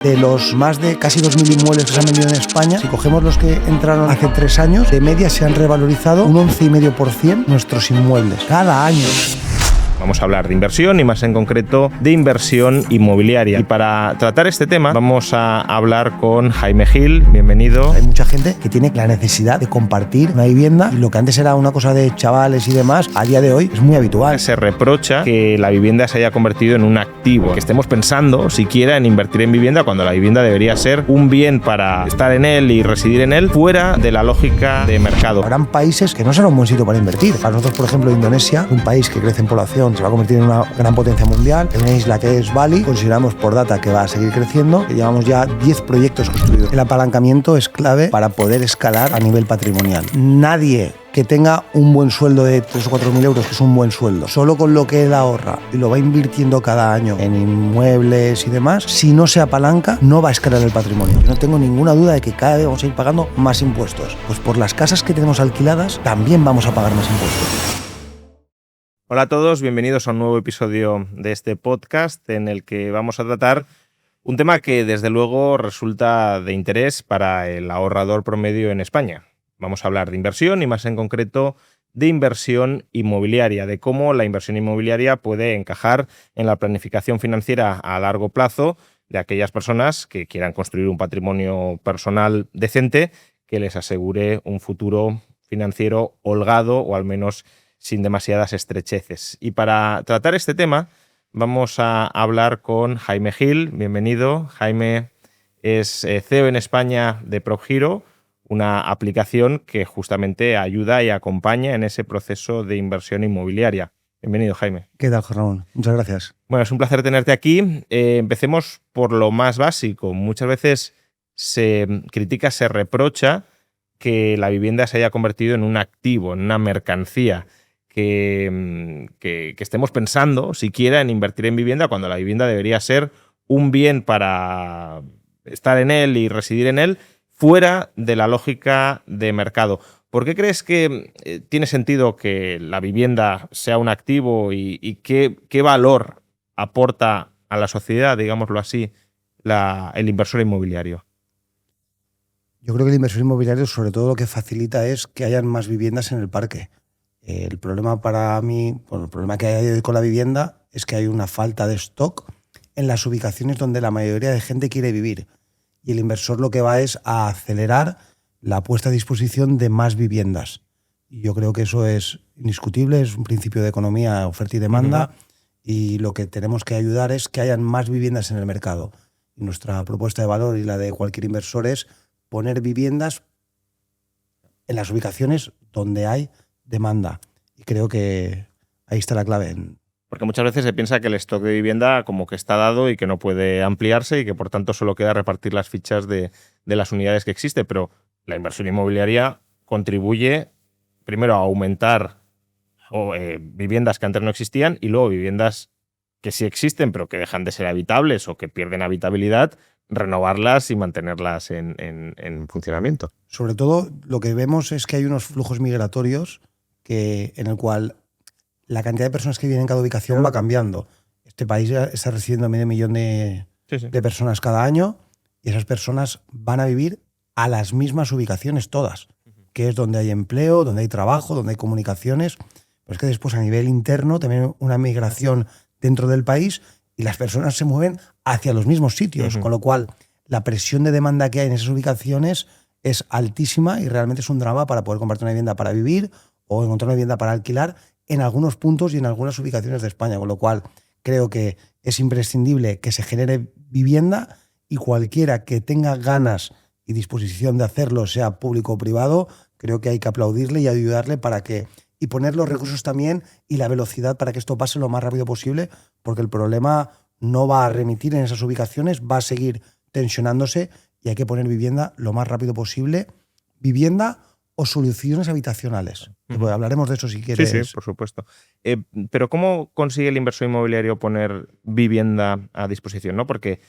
De los más de casi 2.000 inmuebles que se han vendido en España, si cogemos los que entraron hace 3 años, de media se han revalorizado un 11,5% nuestros inmuebles cada año. Vamos a hablar de inversión y más en concreto de inversión inmobiliaria. Y para tratar este tema vamos a hablar con Jaime Gil. Bienvenido. Hay mucha gente que tiene la necesidad de compartir una vivienda y lo que antes era una cosa de chavales y demás, a día de hoy es muy habitual. Se reprocha que la vivienda se haya convertido en un activo, que estemos pensando siquiera en invertir en vivienda cuando la vivienda debería ser un bien para estar en él y residir en él, fuera de la lógica de mercado. Habrán países que no será un buen sitio para invertir. Para nosotros, por ejemplo, Indonesia, un país que crece en población, se va a convertir en una gran potencia mundial. En una isla que es Bali, consideramos por data que va a seguir creciendo. Llevamos ya 10 proyectos construidos. El apalancamiento es clave para poder escalar a nivel patrimonial. Nadie que tenga un buen sueldo de 3 o 4 mil euros, que es un buen sueldo, solo con lo que él ahorra y lo va invirtiendo cada año en inmuebles y demás, si no se apalanca, no va a escalar el patrimonio. Yo no tengo ninguna duda de que cada vez vamos a ir pagando más impuestos. Pues por las casas que tenemos alquiladas, también vamos a pagar más impuestos. Hola a todos, bienvenidos a un nuevo episodio de este podcast en el que vamos a tratar un tema que desde luego resulta de interés para el ahorrador promedio en España. Vamos a hablar de inversión y más en concreto de inversión inmobiliaria, de cómo la inversión inmobiliaria puede encajar en la planificación financiera a largo plazo de aquellas personas que quieran construir un patrimonio personal decente que les asegure un futuro financiero holgado o al menos sin demasiadas estrecheces. Y para tratar este tema vamos a hablar con Jaime Gil. Bienvenido. Jaime es CEO en España de PropHero, una aplicación que justamente ayuda y acompaña en ese proceso de inversión inmobiliaria. Bienvenido, Jaime. ¿Qué tal, Ramón? Muchas gracias. Bueno, es un placer tenerte aquí. Empecemos por lo más básico. Muchas veces se critica, se reprocha que la vivienda se haya convertido en un activo, en una mercancía. Que estemos pensando siquiera en invertir en vivienda cuando la vivienda debería ser un bien para estar en él y residir en él, fuera de la lógica de mercado. ¿Por qué crees que tiene sentido que la vivienda sea un activo y qué valor aporta a la sociedad, digámoslo así, el inversor inmobiliario? Yo creo que el inversor inmobiliario sobre todo lo que facilita es que hayan más viviendas en el parque. El problema para mí, bueno, el problema que hay hoy con la vivienda es que hay una falta de stock en las ubicaciones donde la mayoría de gente quiere vivir. Y el inversor lo que va es a acelerar la puesta a disposición de más viviendas. Y yo creo que eso es indiscutible, es un principio de economía, oferta y demanda, y lo que tenemos que ayudar es que hayan más viviendas en el mercado. Y nuestra propuesta de valor y la de cualquier inversor es poner viviendas en las ubicaciones donde hay demanda. Y creo que ahí está la clave. Porque muchas veces se piensa que el stock de vivienda como que está dado y que no puede ampliarse y que por tanto solo queda repartir las fichas de las unidades que existe, pero la inversión inmobiliaria contribuye primero a aumentar viviendas que antes no existían y luego viviendas que sí existen pero que dejan de ser habitables o que pierden habitabilidad, renovarlas y mantenerlas en funcionamiento. Sobre todo lo que vemos es que hay unos flujos migratorios en el cual la cantidad de personas que viven en cada ubicación va cambiando. Este país está recibiendo medio millón de personas cada año y esas personas van a vivir a las mismas ubicaciones todas, que es donde hay empleo, donde hay trabajo, donde hay comunicaciones. Pero es que después a nivel interno también una migración dentro del país y las personas se mueven hacia los mismos sitios, con lo cual la presión de demanda que hay en esas ubicaciones es altísima y realmente es un drama para poder comprarte una vivienda para vivir o encontrar una vivienda para alquilar en algunos puntos y en algunas ubicaciones de España, con lo cual creo que es imprescindible que se genere vivienda y cualquiera que tenga ganas y disposición de hacerlo, sea público o privado, creo que hay que aplaudirle y ayudarle y poner los recursos también y la velocidad para que esto pase lo más rápido posible, porque el problema no va a remitir en esas ubicaciones, va a seguir tensionándose y hay que poner vivienda lo más rápido posible. Vivienda o soluciones habitacionales. Hablaremos de eso si quieres. Sí, por supuesto. Pero ¿cómo consigue el inversor inmobiliario poner vivienda a disposición? ¿No? Porque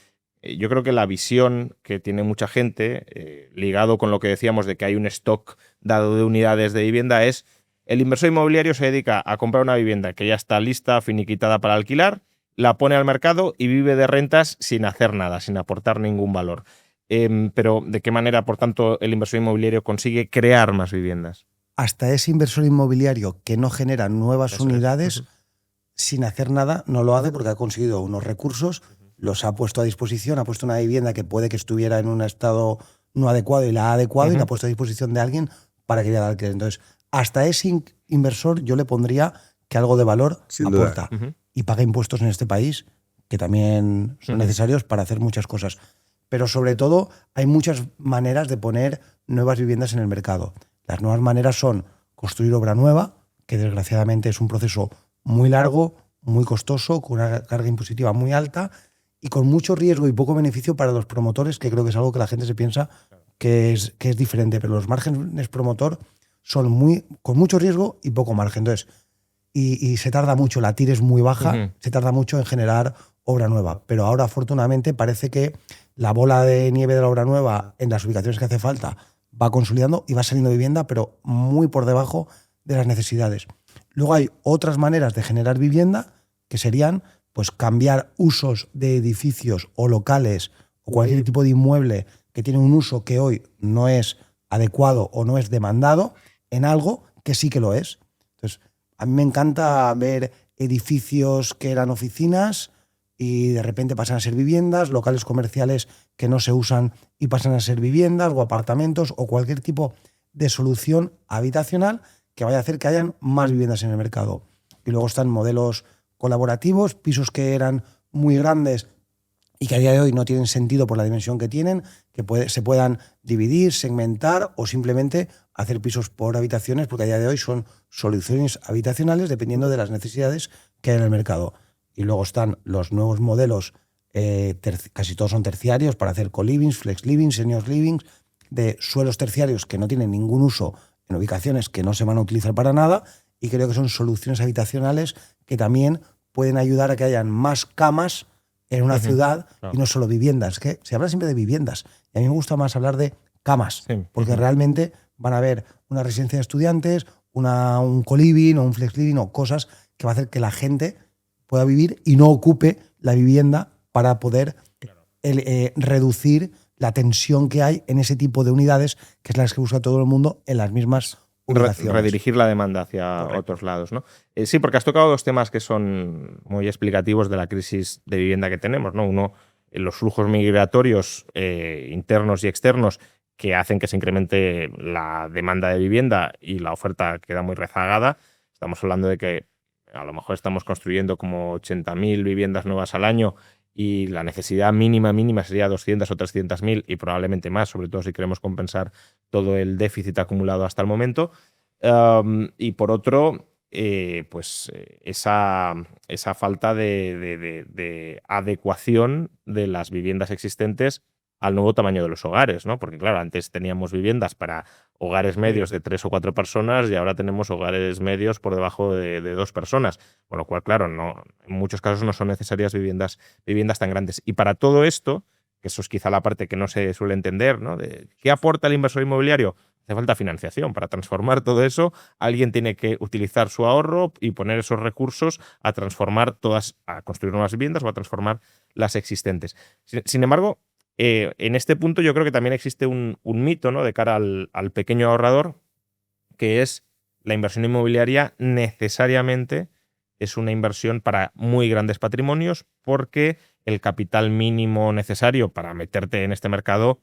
yo creo que la visión que tiene mucha gente, ligado con lo que decíamos de que hay un stock dado de unidades de vivienda, es el inversor inmobiliario se dedica a comprar una vivienda que ya está lista, finiquitada para alquilar la pone al mercado y vive de rentas sin hacer nada, sin aportar ningún valor. Pero ¿de qué manera, por tanto, el inversor inmobiliario consigue crear más viviendas? Hasta ese inversor inmobiliario que no genera nuevas unidades, sin hacer nada, no lo hace porque ha conseguido unos recursos, los ha puesto a disposición, ha puesto una vivienda que puede que estuviera en un estado no adecuado y la ha adecuado y la ha puesto a disposición de alguien para que le haga alquiler. Entonces, hasta ese inversor yo le pondría que algo de valor aporta y paga impuestos en este país, que también son necesarios para hacer muchas cosas. Pero sobre todo hay muchas maneras de poner nuevas viviendas en el mercado. Las nuevas maneras son construir obra nueva, que desgraciadamente es un proceso muy largo, muy costoso, con una carga impositiva muy alta y con mucho riesgo y poco beneficio para los promotores, que creo que es algo que la gente se piensa que es diferente. Pero los márgenes promotor son con mucho riesgo y poco margen. Entonces, y se tarda mucho, la TIR es muy baja, se tarda mucho en generar obra nueva. Pero ahora, afortunadamente, parece que la bola de nieve de la obra nueva en las ubicaciones que hace falta va consolidando y va saliendo vivienda, pero muy por debajo de las necesidades. Luego hay otras maneras de generar vivienda que serían pues cambiar usos de edificios o locales o cualquier tipo de inmueble que tiene un uso que hoy no es adecuado o no es demandado en algo que sí que lo es. Entonces, a mí me encanta ver edificios que eran oficinas y de repente pasan a ser viviendas, locales comerciales que no se usan y pasan a ser viviendas o apartamentos o cualquier tipo de solución habitacional que vaya a hacer que hayan más viviendas en el mercado. Y luego están modelos colaborativos, pisos que eran muy grandes y que a día de hoy no tienen sentido por la dimensión que tienen, que se puedan dividir, segmentar o simplemente hacer pisos por habitaciones, porque a día de hoy son soluciones habitacionales dependiendo de las necesidades que hay en el mercado. Y luego están los nuevos modelos, casi todos son terciarios, para hacer co-livings, flex livings, seniors livings, de suelos terciarios que no tienen ningún uso en ubicaciones que no se van a utilizar para nada, y creo que son soluciones habitacionales que también pueden ayudar a que hayan más camas en una ciudad y no solo viviendas. Que se habla siempre de viviendas y a mí me gusta más hablar de camas, porque realmente van a haber una residencia de estudiantes, un co-living o un flex living o cosas que va a hacer que la gente pueda vivir y no ocupe la vivienda para poder reducir la tensión que hay en ese tipo de unidades, que es las que busca todo el mundo en las mismas ubicaciones. Redirigir la demanda hacia otros lados, ¿no? Sí, porque has tocado dos temas que son muy explicativos de la crisis de vivienda que tenemos, ¿no? Uno, los flujos migratorios internos y externos que hacen que se incremente la demanda de vivienda y la oferta queda muy rezagada. Estamos hablando de que a lo mejor estamos construyendo como 80.000 viviendas nuevas al año y la necesidad mínima sería 200 o 300.000 y probablemente más, sobre todo si queremos compensar todo el déficit acumulado hasta el momento. Y por otro, esa falta de adecuación de las viviendas existentes al nuevo tamaño de los hogares, ¿no? Porque claro, antes teníamos viviendas para hogares medios de 3 o 4 personas y ahora tenemos hogares medios por debajo de 2 personas, con lo cual, claro, en muchos casos no son necesarias viviendas tan grandes. Y para todo esto, que eso es quizá la parte que no se suele entender, ¿no? De ¿qué aporta el inversor inmobiliario? Hace falta financiación. Para transformar todo eso, alguien tiene que utilizar su ahorro y poner esos recursos a transformar a construir nuevas viviendas o a transformar las existentes. Sin embargo, en este punto yo creo que también existe un mito, ¿no? De cara al pequeño ahorrador, que es la inversión inmobiliaria necesariamente es una inversión para muy grandes patrimonios porque el capital mínimo necesario para meterte en este mercado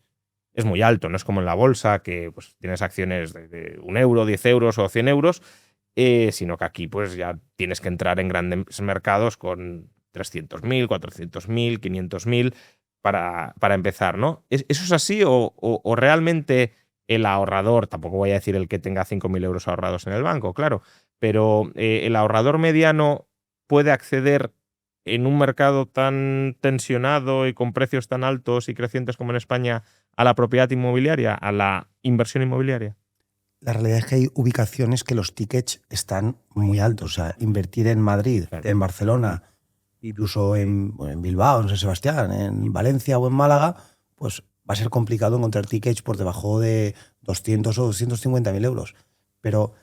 es muy alto. No es como en la bolsa, que pues, tienes acciones de 1 euro, 10 euros o 100 euros, sino que aquí pues, ya tienes que entrar en grandes mercados con 300.000, 400.000, 500.000 para empezar, ¿no? ¿Eso es así o realmente el ahorrador, tampoco voy a decir el que tenga 5.000 euros ahorrados en el banco, claro, pero el ahorrador mediano puede acceder en un mercado tan tensionado y con precios tan altos y crecientes como en España a la propiedad inmobiliaria, a la inversión inmobiliaria? La realidad es que hay ubicaciones que los tickets están muy altos. O sea, invertir en Madrid, en Barcelona, incluso en Bilbao, en San Sebastián, en Valencia o en Málaga, pues va a ser complicado encontrar tickets por debajo de 200 o 250.000 euros. Pero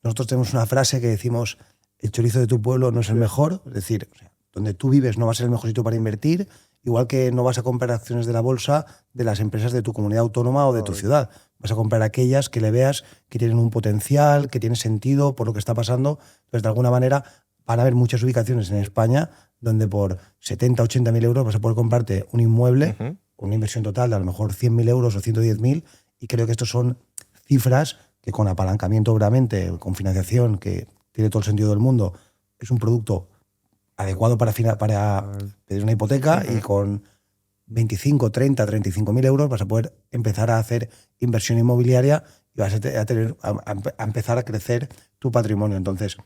nosotros tenemos una frase que decimos: el chorizo de tu pueblo no es el mejor. Es decir, donde tú vives no va a ser el mejor sitio para invertir, igual que no vas a comprar acciones de la bolsa de las empresas de tu comunidad autónoma o de tu ciudad. Vas a comprar aquellas que le veas que tienen un potencial, que tiene sentido por lo que está pasando. Entonces, de alguna manera, van a haber muchas ubicaciones en España donde por 70, 80 mil euros vas a poder comprarte un inmueble, con una inversión total de a lo mejor 100.000 euros o 110.000, y creo que estos son cifras que con apalancamiento, obviamente, con financiación, que tiene todo el sentido del mundo, es un producto adecuado para pedir una hipoteca, y con 25, 30, 35.000 euros vas a poder empezar a hacer inversión inmobiliaria y vas a empezar a crecer tu patrimonio. Entonces,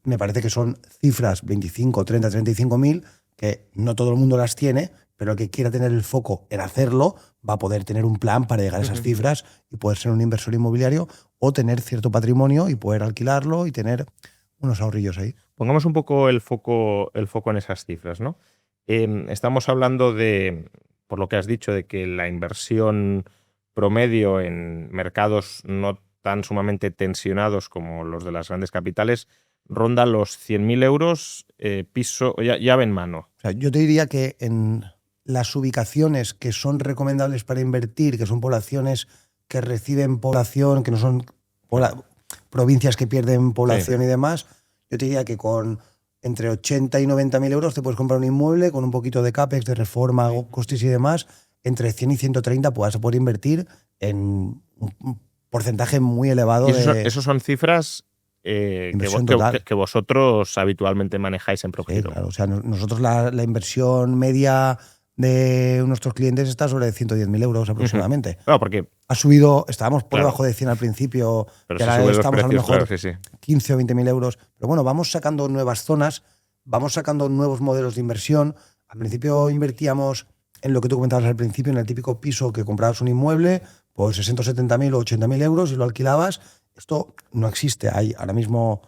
me parece que son cifras 25, 30, 35.000 que no todo el mundo las tiene, pero el que quiera tener el foco en hacerlo va a poder tener un plan para llegar a esas cifras y poder ser un inversor inmobiliario o tener cierto patrimonio y poder alquilarlo y tener unos ahorrillos ahí. Pongamos un poco el foco en esas cifras, ¿no? Estamos hablando de, por lo que has dicho, de que la inversión promedio en mercados no tan sumamente tensionados como los de las grandes capitales ronda los 100.000 euros, piso, llave en mano. O sea, yo te diría que en las ubicaciones que son recomendables para invertir, que son poblaciones que reciben población, que no son provincias que pierden población y demás, yo te diría que con entre 80 y 90.000 euros te puedes comprar un inmueble con un poquito de CAPEX, de reforma, costes y demás. Entre 100 y 130 puedas poder invertir en un porcentaje muy elevado. ¿Y esos son cifras que vosotros habitualmente manejáis en ProGiro? Sí, claro. O sea, nosotros la inversión media de nuestros clientes está sobre 110.000 euros aproximadamente. Claro, porque ha subido, estábamos por debajo de 100 al principio, pero y ahora estamos precios, a lo mejor claro, sí. 15 o 20.000 euros. Pero bueno, vamos sacando nuevas zonas, vamos sacando nuevos modelos de inversión. Al principio invertíamos en lo que tú comentabas al principio, en el típico piso que comprabas un inmueble por 60 o 70.000 o 80.000 euros y lo alquilabas. Esto no existe. Hay ahora mismo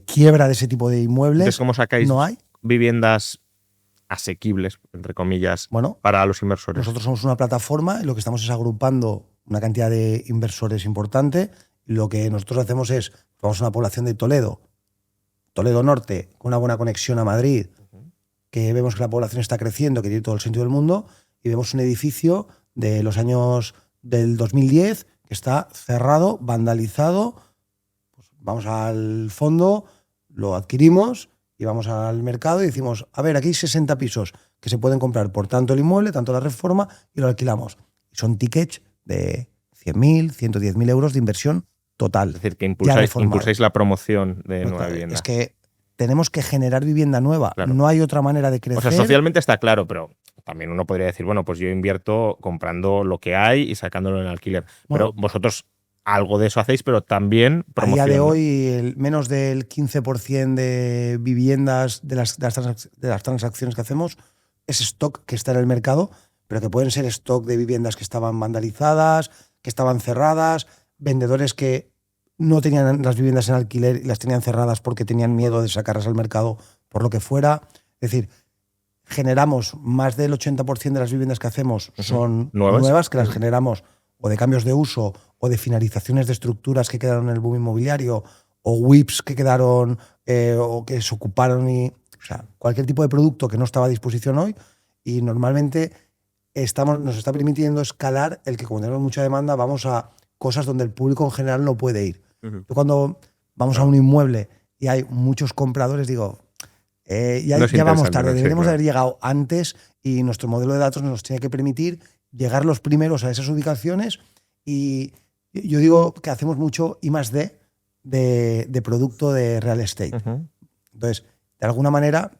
quiebra de ese tipo de inmuebles. Entonces, ¿cómo sacáis no hay viviendas asequibles, entre comillas, para los inversores? Nosotros somos una plataforma y lo que estamos es agrupando una cantidad de inversores importante. Lo que nosotros hacemos es, vamos a una población de Toledo Norte, con una buena conexión a Madrid, que vemos que la población está creciendo, que tiene todo el sentido del mundo, y vemos un edificio de los años del 2010 que está cerrado, vandalizado. Pues vamos al fondo, lo adquirimos y vamos al mercado y decimos, a ver, aquí hay 60 pisos que se pueden comprar por tanto el inmueble, tanto la reforma, y lo alquilamos. Y son tickets de 100.000, 110.000 euros de inversión total. Es decir, que impulsáis la promoción de nueva vivienda. Es que tenemos que generar vivienda nueva. Claro. No hay otra manera de crecer. O sea, socialmente está claro, pero también uno podría decir, bueno, pues yo invierto comprando lo que hay y sacándolo en alquiler. Pero vosotros algo de eso hacéis, pero también promoción. A día de hoy, menos del 15% de viviendas de las transacciones que hacemos es stock que está en el mercado, pero que pueden ser stock de viviendas que estaban vandalizadas, que estaban cerradas, vendedores que no tenían las viviendas en alquiler y las tenían cerradas porque tenían miedo de sacarlas al mercado por lo que fuera. Es decir, generamos más del 80% de las viviendas que hacemos son nuevas, que las generamos o de cambios de uso o de finalizaciones de estructuras que quedaron en el boom inmobiliario o WIPs que quedaron o que se ocuparon. O sea, cualquier tipo de producto que no estaba a disposición hoy, y normalmente nos está permitiendo escalar el que, como tenemos mucha demanda, vamos a cosas donde el público en general no puede ir. Yo cuando vamos a un inmueble y hay muchos compradores, digo, ya vamos tarde, deberíamos haber llegado antes, y nuestro modelo de datos nos tiene que permitir llegar los primeros a esas ubicaciones. Y yo digo que hacemos mucho I+D de producto de real estate. Entonces, de alguna manera,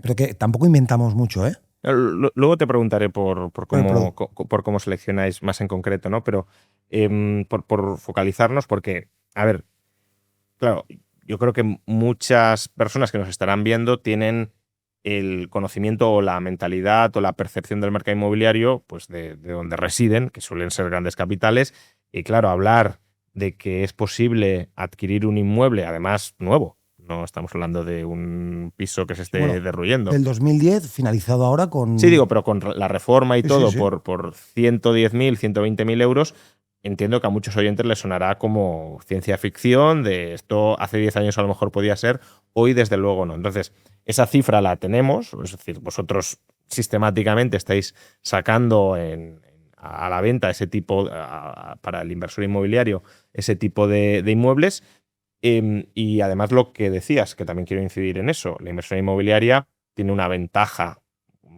pero que tampoco inventamos mucho, ¿eh? Luego te preguntaré por cómo seleccionáis más en concreto, ¿no? Pero por focalizarnos, porque, a ver, claro, yo creo que muchas personas que nos estarán viendo tienen el conocimiento o la mentalidad o la percepción del mercado inmobiliario pues de donde residen, que suelen ser grandes capitales, y claro, hablar de que es posible adquirir un inmueble, además nuevo. No estamos hablando de un piso que se esté derruyendo. Del 2010, finalizado ahora con... Sí, digo, pero con la reforma y todo, sí. Por 110.000, 120.000 euros, entiendo que a muchos oyentes les sonará como ciencia ficción, de esto hace 10 años a lo mejor podía ser, hoy desde luego no. Entonces, esa cifra la tenemos, es decir, vosotros sistemáticamente estáis sacando a la venta ese tipo, para el inversor inmobiliario, ese tipo de inmuebles. Y además lo que decías, que también quiero incidir en eso, la inversión inmobiliaria tiene una ventaja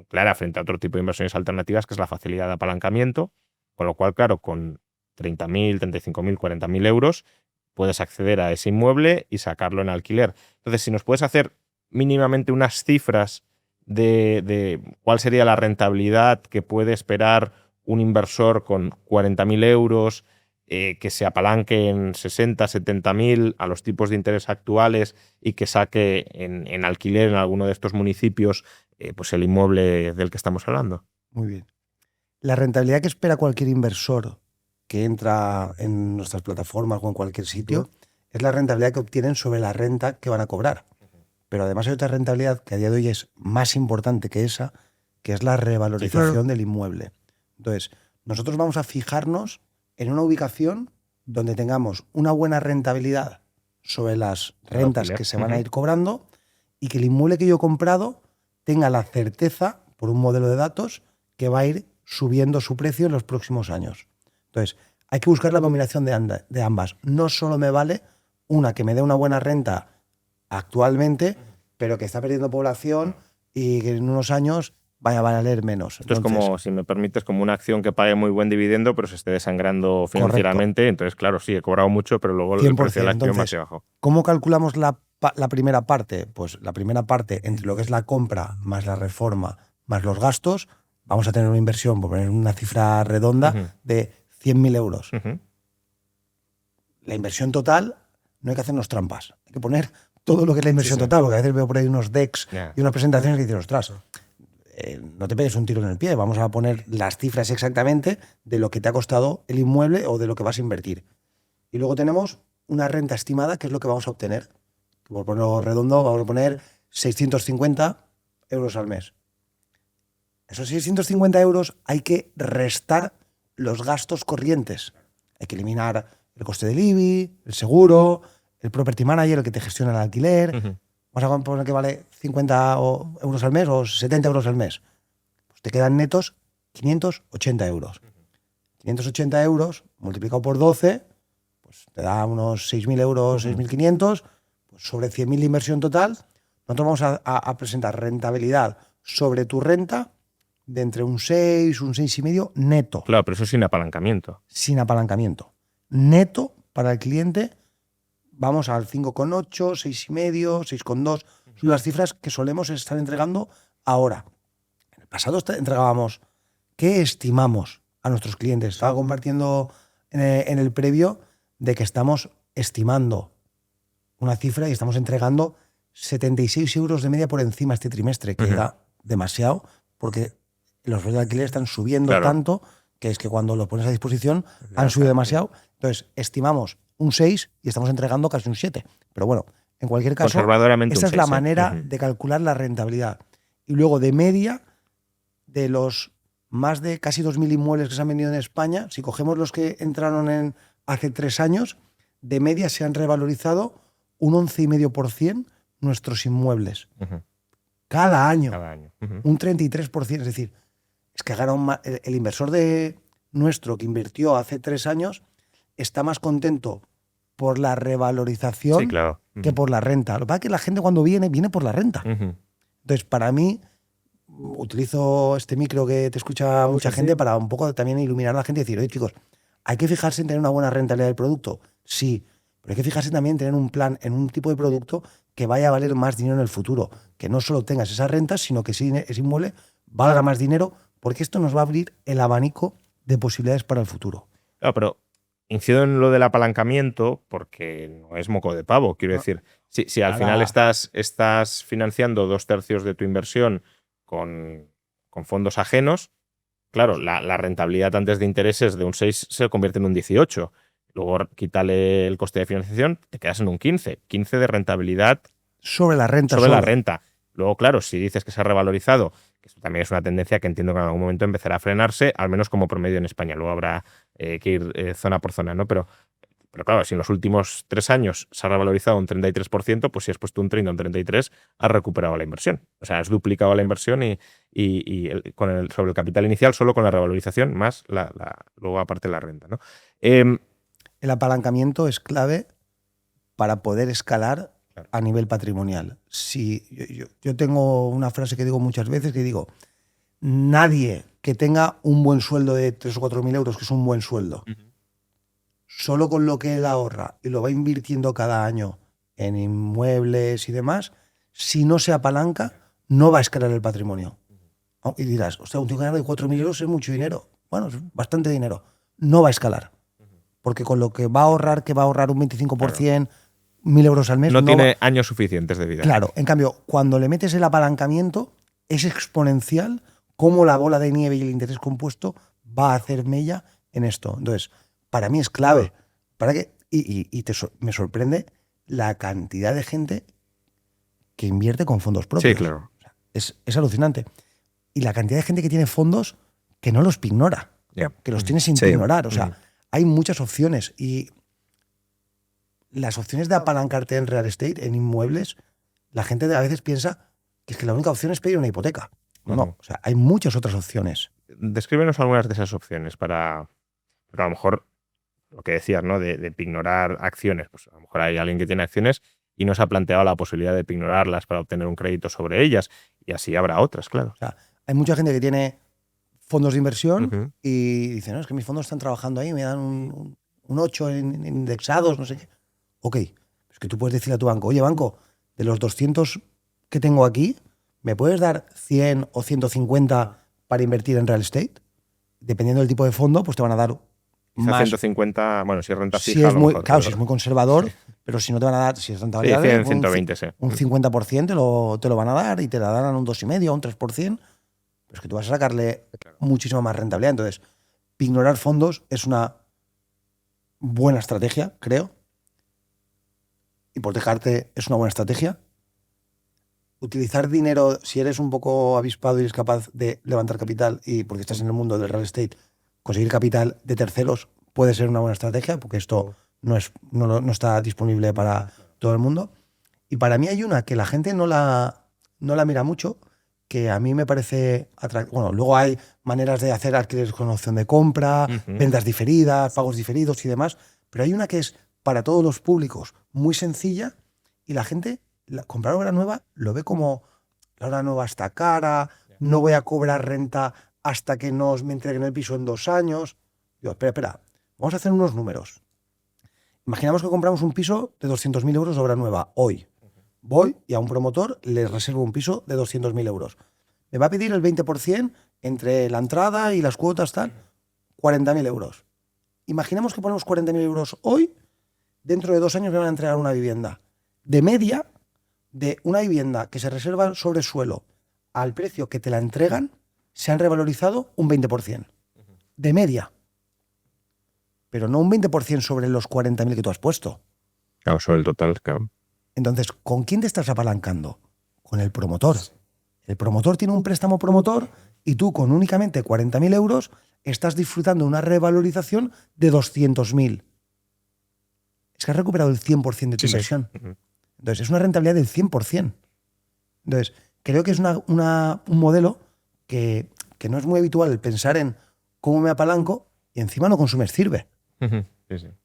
clara frente a otro tipo de inversiones alternativas, que es la facilidad de apalancamiento, con lo cual, claro, con 30.000, 35.000, 40.000 euros puedes acceder a ese inmueble y sacarlo en alquiler. Entonces, si nos puedes hacer mínimamente unas cifras de cuál sería la rentabilidad que puede esperar un inversor con 40.000 euros, que se apalanque en 60, 70.000 a los tipos de interés actuales y que saque en alquiler en alguno de estos municipios pues el inmueble del que estamos hablando. Muy bien. La rentabilidad que espera cualquier inversor que entra en nuestras plataformas o en cualquier sitio es la rentabilidad que obtienen sobre la renta que van a cobrar. Pero además hay otra rentabilidad que a día de hoy es más importante que esa, que es la revalorización del inmueble. Entonces, nosotros vamos a fijarnos en una ubicación donde tengamos una buena rentabilidad sobre las rentas que se van a ir cobrando y que el inmueble que yo he comprado tenga la certeza, por un modelo de datos, que va a ir subiendo su precio en los próximos años. Entonces, hay que buscar la combinación de ambas. No solo me vale una que me dé una buena renta actualmente, pero que está perdiendo población y que en unos años vaya a valer menos. Entonces, como, si me permites, como una acción que pague muy buen dividendo, pero se esté desangrando financieramente. Correcto. Entonces, claro, sí, he cobrado mucho, pero luego el precio de la acción va hacia abajo. ¿Cómo calculamos la primera parte? Pues la primera parte, entre lo que es la compra más la reforma más los gastos, vamos a tener una inversión, por poner una cifra redonda, de 100.000 euros. La inversión total, no hay que hacernos trampas. Hay que poner todo lo que es la inversión total, porque a veces veo por ahí unos decks y unas presentaciones que dicen, ostras, no te pegues un tiro en el pie, vamos a poner las cifras exactamente de lo que te ha costado el inmueble o de lo que vas a invertir. Y luego tenemos una renta estimada, que es lo que vamos a obtener. Por ponerlo redondo, vamos a poner 650 euros al mes. Esos 650 euros hay que restar los gastos corrientes. Hay que eliminar el coste del IBI, el seguro, el property manager, el que te gestiona el alquiler. Vamos a poner que vale 50 euros al mes o 70 euros al mes. Pues te quedan netos 580 euros. 580 euros multiplicado por 12, pues te da unos 6.000 euros, 6.500. Pues sobre 100.000 de inversión total, nosotros vamos a presentar rentabilidad sobre tu renta de entre un 6, un 6,5 neto. Claro, pero eso sin apalancamiento. Sin apalancamiento. Neto para el cliente, vamos al 5,8, 6,5, 6,2. Son las cifras que solemos estar entregando ahora. En el pasado entregábamos, ¿qué estimamos a nuestros clientes? Estaba compartiendo en el previo de que estamos estimando una cifra y estamos entregando 76 euros de media por encima este trimestre, que era demasiado, porque los precios de alquiler están subiendo tanto que es que cuando lo pones a disposición han subido demasiado. Entonces, estimamos un 6 y estamos entregando casi un 7. Pero bueno, en cualquier caso, esa es la manera de calcular la rentabilidad. Y luego, de media, de los más de casi 2.000 inmuebles que se han vendido en España, si cogemos los que entraron hace 3 años, de media se han revalorizado un 11,5% nuestros inmuebles. Cada año. Un 33%. Es decir, es que el inversor nuestro que invirtió hace 3 años está más contento por la revalorización que por la renta. Lo que pasa es que la gente cuando viene por la renta. Entonces, para mí, utilizo este micro que te escucha mucha gente para un poco también iluminar a la gente y decir, oye chicos, ¿hay que fijarse en tener una buena rentabilidad del producto? Sí, pero hay que fijarse también en tener un plan en un tipo de producto que vaya a valer más dinero en el futuro. Que no solo tengas esas rentas, sino que ese inmueble valga más dinero, porque esto nos va a abrir el abanico de posibilidades para el futuro. Claro, pero incido en lo del apalancamiento porque no es moco de pavo. Quiero decir, si al final estás financiando 2/3 de tu inversión con fondos ajenos, claro, la rentabilidad antes de intereses de un 6 se convierte en un 18. Luego quítale el coste de financiación, te quedas en un 15. 15 de rentabilidad sobre la renta. Sobre la renta. Luego, claro, si dices que se ha revalorizado, que esto también es una tendencia que entiendo que en algún momento empezará a frenarse, al menos como promedio en España. Luego habrá que ir zona por zona, ¿no? Pero Pero claro, si en los últimos 3 años se ha revalorizado un 33%, pues si has puesto un 30 o un 33, has recuperado la inversión. O sea, has duplicado la inversión sobre el capital inicial, solo con la revalorización, más luego aparte la renta, ¿no? El apalancamiento es clave para poder escalar a nivel patrimonial. Si yo tengo una frase que digo muchas veces, que digo, nadie que tenga un buen sueldo de 3 o 4 mil euros, que es un buen sueldo, solo con lo que él ahorra y lo va invirtiendo cada año en inmuebles y demás, si no se apalanca, no va a escalar el patrimonio. Y dirás, hostia, un tío que gana de 4.000 euros es mucho dinero. Bueno, es bastante dinero. No va a escalar. Porque con lo que va a ahorrar, un 25%, claro, 1.000 euros al mes. No tiene años suficientes de vida. Claro, en cambio, cuando le metes el apalancamiento, es exponencial cómo la bola de nieve y el interés compuesto va a hacer mella en esto. Entonces, para mí es clave. Me sorprende la cantidad de gente que invierte con fondos propios. Sí, claro. Es alucinante. Y la cantidad de gente que tiene fondos que no los ignora, que los tiene sin ignorar. O sea, hay muchas opciones y las opciones de apalancarte en real estate, en inmuebles, la gente a veces piensa que es que la única opción es pedir una hipoteca. No, o sea, hay muchas otras opciones. Descríbenos algunas de esas opciones porque a lo mejor lo que decías, ¿no? De ignorar acciones. Pues a lo mejor hay alguien que tiene acciones y no se ha planteado la posibilidad de ignorarlas para obtener un crédito sobre ellas, y así habrá otras, claro. O sea, hay mucha gente que tiene fondos de inversión y dice, no, es que mis fondos están trabajando ahí, me dan un 8 en indexados, no sé qué. Ok, es que tú puedes decirle a tu banco, oye, banco, de los 200 que tengo aquí, ¿me puedes dar 100 o 150 para invertir en real estate? Dependiendo del tipo de fondo, pues te van a dar más. 150, bueno, si es renta fija, si es muy, mejor, claro, si es muy conservador, pero si no te van a dar, si es renta variable, 100, 120, sí. Un 50% te lo van a dar y te la darán un 2,5% o un 3%, pero es que tú vas a sacarle muchísima más rentabilidad. Entonces, ignorar fondos es una buena estrategia, creo. Hipotecarte es una buena estrategia. Utilizar dinero, si eres un poco avispado y eres capaz de levantar capital, y porque estás en el mundo del real estate, conseguir capital de terceros puede ser una buena estrategia, porque esto no está disponible para todo el mundo. Y para mí hay una que la gente no la mira mucho, que a mí me parece atractiva. Bueno, luego hay maneras de hacer alquileres con opción de compra, ventas diferidas, pagos diferidos y demás, pero hay una que es para todos los públicos muy sencilla y la gente, comprar obra nueva, lo ve como la obra nueva está cara, no voy a cobrar renta hasta que me entreguen el piso en 2 años. Digo, espera, vamos a hacer unos números. Imaginamos que compramos un piso de 200.000 euros de obra nueva hoy. Voy y a un promotor le reservo un piso de 200.000 euros. Me va a pedir el 20% entre la entrada y las cuotas, tal, 40.000 euros. Imaginemos que ponemos 40.000 euros hoy, dentro de 2 años me van a entregar una vivienda. De media, de una vivienda que se reserva sobre suelo al precio que te la entregan, se han revalorizado un 20%. De media. Pero no un 20% sobre los 40.000 que tú has puesto. Claro, sobre el total, claro. Entonces, ¿con quién te estás apalancando? Con el promotor. El promotor tiene un préstamo promotor y tú con únicamente 40.000 euros estás disfrutando de una revalorización de 200.000. Es que has recuperado el 100% de tu inversión. Entonces, es una rentabilidad del 100%. Entonces, creo que es un modelo que no es muy habitual el pensar en cómo me apalanco y encima no consumes sirve.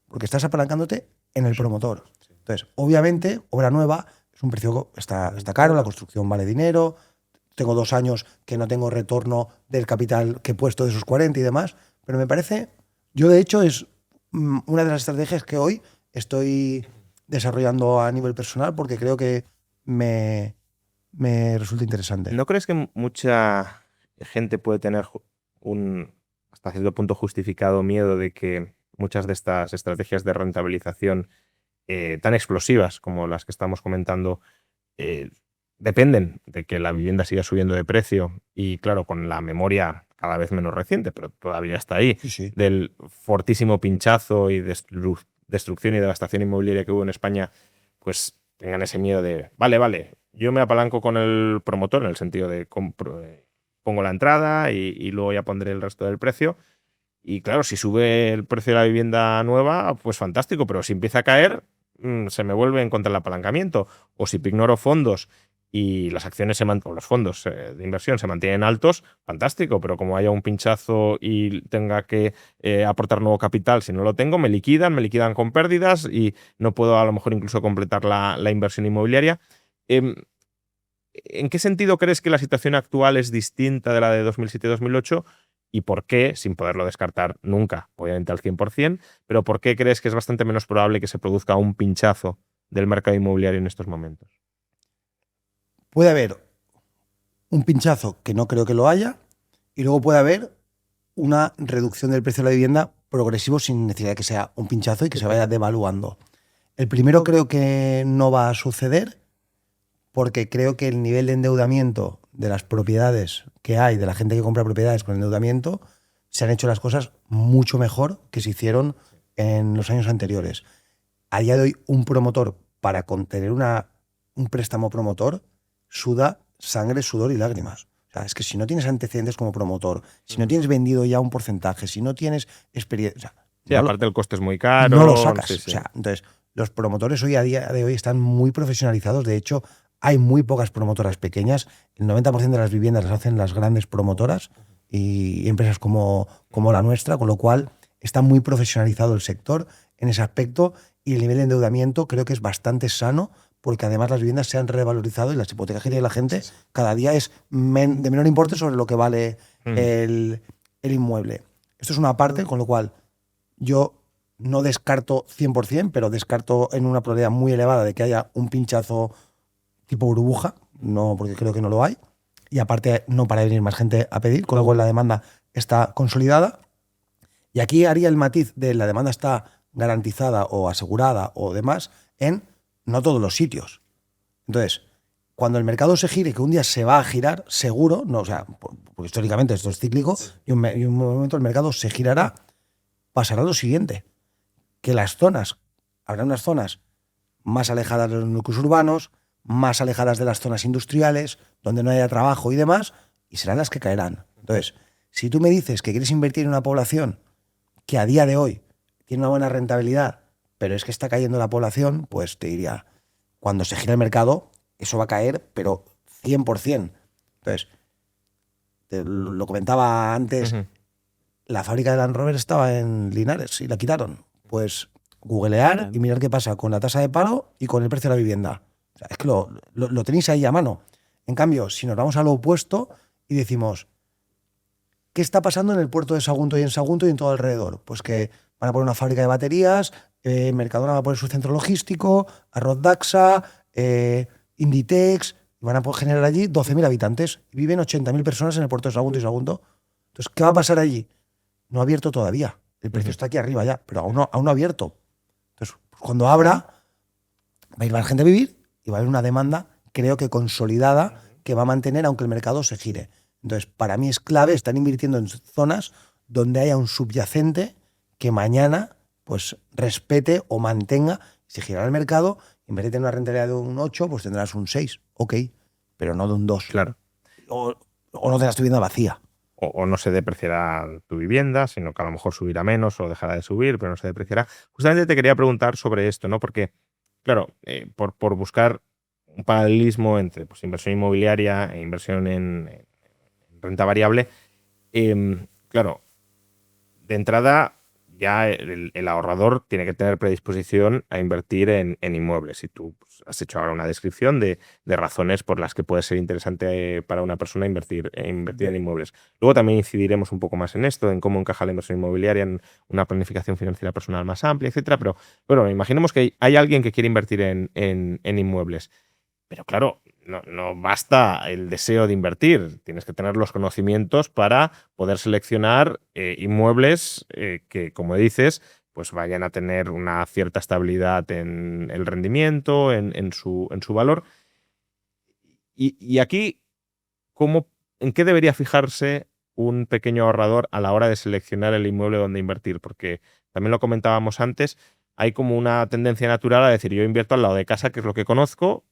Porque estás apalancándote en el promotor. Entonces, obviamente, obra nueva es un precio, está caro, la construcción vale dinero, tengo 2 años que no tengo retorno del capital que he puesto de esos 40 y demás, pero me parece, yo de hecho es una de las estrategias que hoy estoy desarrollando a nivel personal porque creo que me resulta interesante. ¿No crees que mucha gente puede tener un, hasta cierto punto, justificado miedo de que muchas de estas estrategias de rentabilización tan explosivas como las que estamos comentando dependen de que la vivienda siga subiendo de precio y, claro, con la memoria cada vez menos reciente, pero todavía está ahí, del fortísimo pinchazo y destrucción y devastación inmobiliaria que hubo en España, pues tengan ese miedo de, vale, yo me apalanco con el promotor en el sentido de pongo la entrada y luego ya pondré el resto del precio Y claro, si sube el precio de la vivienda nueva, pues fantástico, pero si empieza a caer, se me vuelve en contra el apalancamiento. O si ignoro fondos y las acciones o los fondos de inversión se mantienen altos, fantástico, pero como haya un pinchazo y tenga que aportar nuevo capital, si no lo tengo, me liquidan con pérdidas y no puedo a lo mejor incluso completar la inversión inmobiliaria. ¿En qué sentido crees que la situación actual es distinta de la de 2007-2008? ¿Y por qué, sin poderlo descartar nunca, obviamente al 100%, pero por qué crees que es bastante menos probable que se produzca un pinchazo del mercado inmobiliario en estos momentos? Puede haber un pinchazo, que no creo que lo haya, y luego puede haber una reducción del precio de la vivienda progresivo sin necesidad de que sea un pinchazo y que se vaya devaluando. El primero creo que no va a suceder porque creo que el nivel de endeudamiento de las propiedades que hay, de la gente que compra propiedades con endeudamiento, se han hecho las cosas mucho mejor que se hicieron en los años anteriores. A día de hoy, un promotor, para contener un préstamo promotor, suda sangre, sudor y lágrimas. O sea, es que si no tienes antecedentes como promotor, si no tienes vendido ya un porcentaje, si no tienes experiencia... O sea, sí, no aparte el coste es muy caro. No lo sacas. Sí, sí. O sea, entonces, los promotores a día de hoy están muy profesionalizados. De hecho, hay muy pocas promotoras pequeñas. El 90% de las viviendas las hacen las grandes promotoras y empresas como la nuestra, con lo cual está muy profesionalizado el sector en ese aspecto y el nivel de endeudamiento creo que es bastante sano porque además las viviendas se han revalorizado y las hipotecas que tiene la gente cada día es de menor importe sobre lo que vale el inmueble. Esto es una parte, con lo cual yo no descarto 100%, pero descarto en una probabilidad muy elevada de que haya un pinchazo tipo burbuja, no, porque creo que no lo hay. Y aparte no para venir más gente a pedir, con lo cual la demanda está consolidada. Y aquí haría el matiz de la demanda está garantizada o asegurada o demás en no todos los sitios. Entonces, cuando el mercado se gire, que un día se va a girar, seguro, no, o sea, porque históricamente esto es cíclico, y un momento el mercado se girará, pasará lo siguiente, que habrá unas zonas más alejadas de los núcleos urbanos, más alejadas de las zonas industriales, donde no haya trabajo y demás, y serán las que caerán. Entonces, si tú me dices que quieres invertir en una población que a día de hoy tiene una buena rentabilidad, pero es que está cayendo la población, pues te diría, cuando se gira el mercado, eso va a caer, pero 100%. Entonces, lo comentaba antes, la fábrica de Land Rover estaba en Linares y la quitaron. Pues googlear y mirar qué pasa con la tasa de paro y con el precio de la vivienda. O sea, es que lo tenéis ahí a mano. En cambio, si nos vamos a lo opuesto y decimos, ¿qué está pasando en el puerto de Sagunto y en Sagunto y en todo alrededor? Pues que van a poner una fábrica de baterías, Mercadona va a poner su centro logístico, Arroz Daxa, Inditex, y van a generar allí 12.000 habitantes. Y viven 80.000 personas en el puerto de Sagunto y Sagunto. Entonces, ¿qué va a pasar allí? No ha abierto todavía. El precio está aquí arriba ya, pero aún no ha abierto. Entonces, pues cuando abra, va a ir más gente a vivir y va a haber una demanda, creo que consolidada, que va a mantener aunque el mercado se gire. Entonces, para mí es clave estar invirtiendo en zonas donde haya un subyacente que mañana pues respete o mantenga. Si gira el mercado, en vez de tener una rentabilidad de un 8, pues tendrás un 6, ok, pero no de un 2. Claro. O no tendrás tu vivienda vacía. O no se depreciará tu vivienda, sino que a lo mejor subirá menos o dejará de subir, pero no se depreciará. Justamente te quería preguntar sobre esto, ¿no? Porque, claro, por buscar un paralelismo entre pues, inversión inmobiliaria e inversión en renta variable, claro, de entrada ya el ahorrador tiene que tener predisposición a invertir en inmuebles. Y tú pues, has hecho ahora una descripción de razones por las que puede ser interesante para una persona invertir en inmuebles. Luego también incidiremos un poco más en esto, en cómo encaja la inversión inmobiliaria en una planificación financiera personal más amplia, etcétera. Pero bueno, imaginemos que hay alguien que quiere invertir en inmuebles. Pero claro, no basta el deseo de invertir, tienes que tener los conocimientos para poder seleccionar inmuebles que, como dices, pues vayan a tener una cierta estabilidad en el rendimiento, en su valor. Y aquí, ¿en qué debería fijarse un pequeño ahorrador a la hora de seleccionar el inmueble donde invertir? Porque también lo comentábamos antes, hay como una tendencia natural a decir, yo invierto al lado de casa, que es lo que conozco.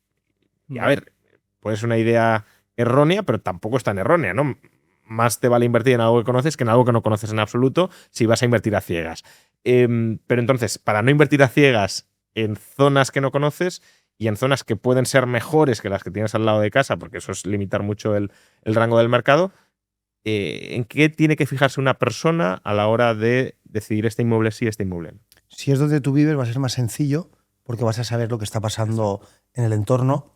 Y a ver, puede ser una idea errónea, pero tampoco es tan errónea, ¿no? más te vale invertir en algo que conoces que en algo que no conoces en absoluto si vas a invertir a ciegas. Pero entonces, para no invertir a ciegas en zonas que no conoces y en zonas que pueden ser mejores que las que tienes al lado de casa, porque eso es limitar mucho el rango del mercado, ¿en qué tiene que fijarse una persona a la hora de decidir este inmueble sí, este inmueble no? Si es donde tú vives, va a ser más sencillo porque vas a saber lo que está pasando en el entorno,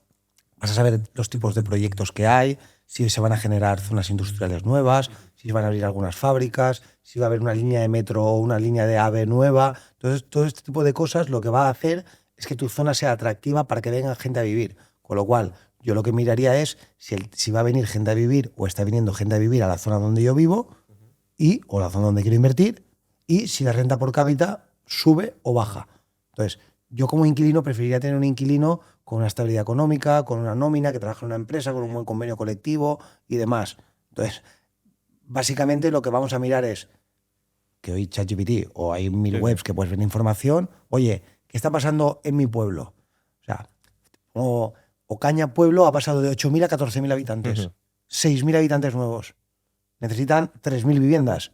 vas a saber los tipos de proyectos que hay, si se van a generar zonas industriales nuevas, si se van a abrir algunas fábricas, si va a haber una línea de metro o una línea de AVE nueva. Entonces, todo este tipo de cosas lo que va a hacer es que tu zona sea atractiva para que venga gente a vivir. Con lo cual, yo lo que miraría es si va a venir gente a vivir o está viniendo gente a vivir a la zona donde yo vivo o la zona donde quiero invertir, y si la renta por cápita sube o baja. Entonces, yo como inquilino preferiría tener un inquilino con una estabilidad económica, con una nómina, que trabaja en una empresa, con un buen convenio colectivo y demás. Entonces, básicamente lo que vamos a mirar es que hoy ChatGPT o hay mil webs que puedes ver información. Oye, ¿qué está pasando en mi pueblo? O sea, Ocaña Pueblo ha pasado de 8.000 a 14.000 habitantes. 6.000 habitantes nuevos. Necesitan 3.000 viviendas.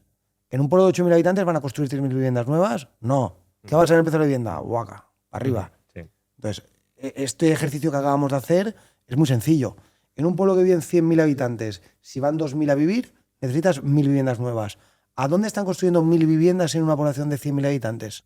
¿En un pueblo de 8.000 habitantes van a construir 3.000 viviendas nuevas? No. ¿Qué va a ser el precio de la vivienda? Guaca, arriba. Sí. Entonces, este ejercicio que acabamos de hacer es muy sencillo. En un pueblo que viven 100.000 habitantes, si van 2.000 a vivir, necesitas 1.000 viviendas nuevas. ¿A dónde están construyendo 1.000 viviendas en una población de 100.000 habitantes?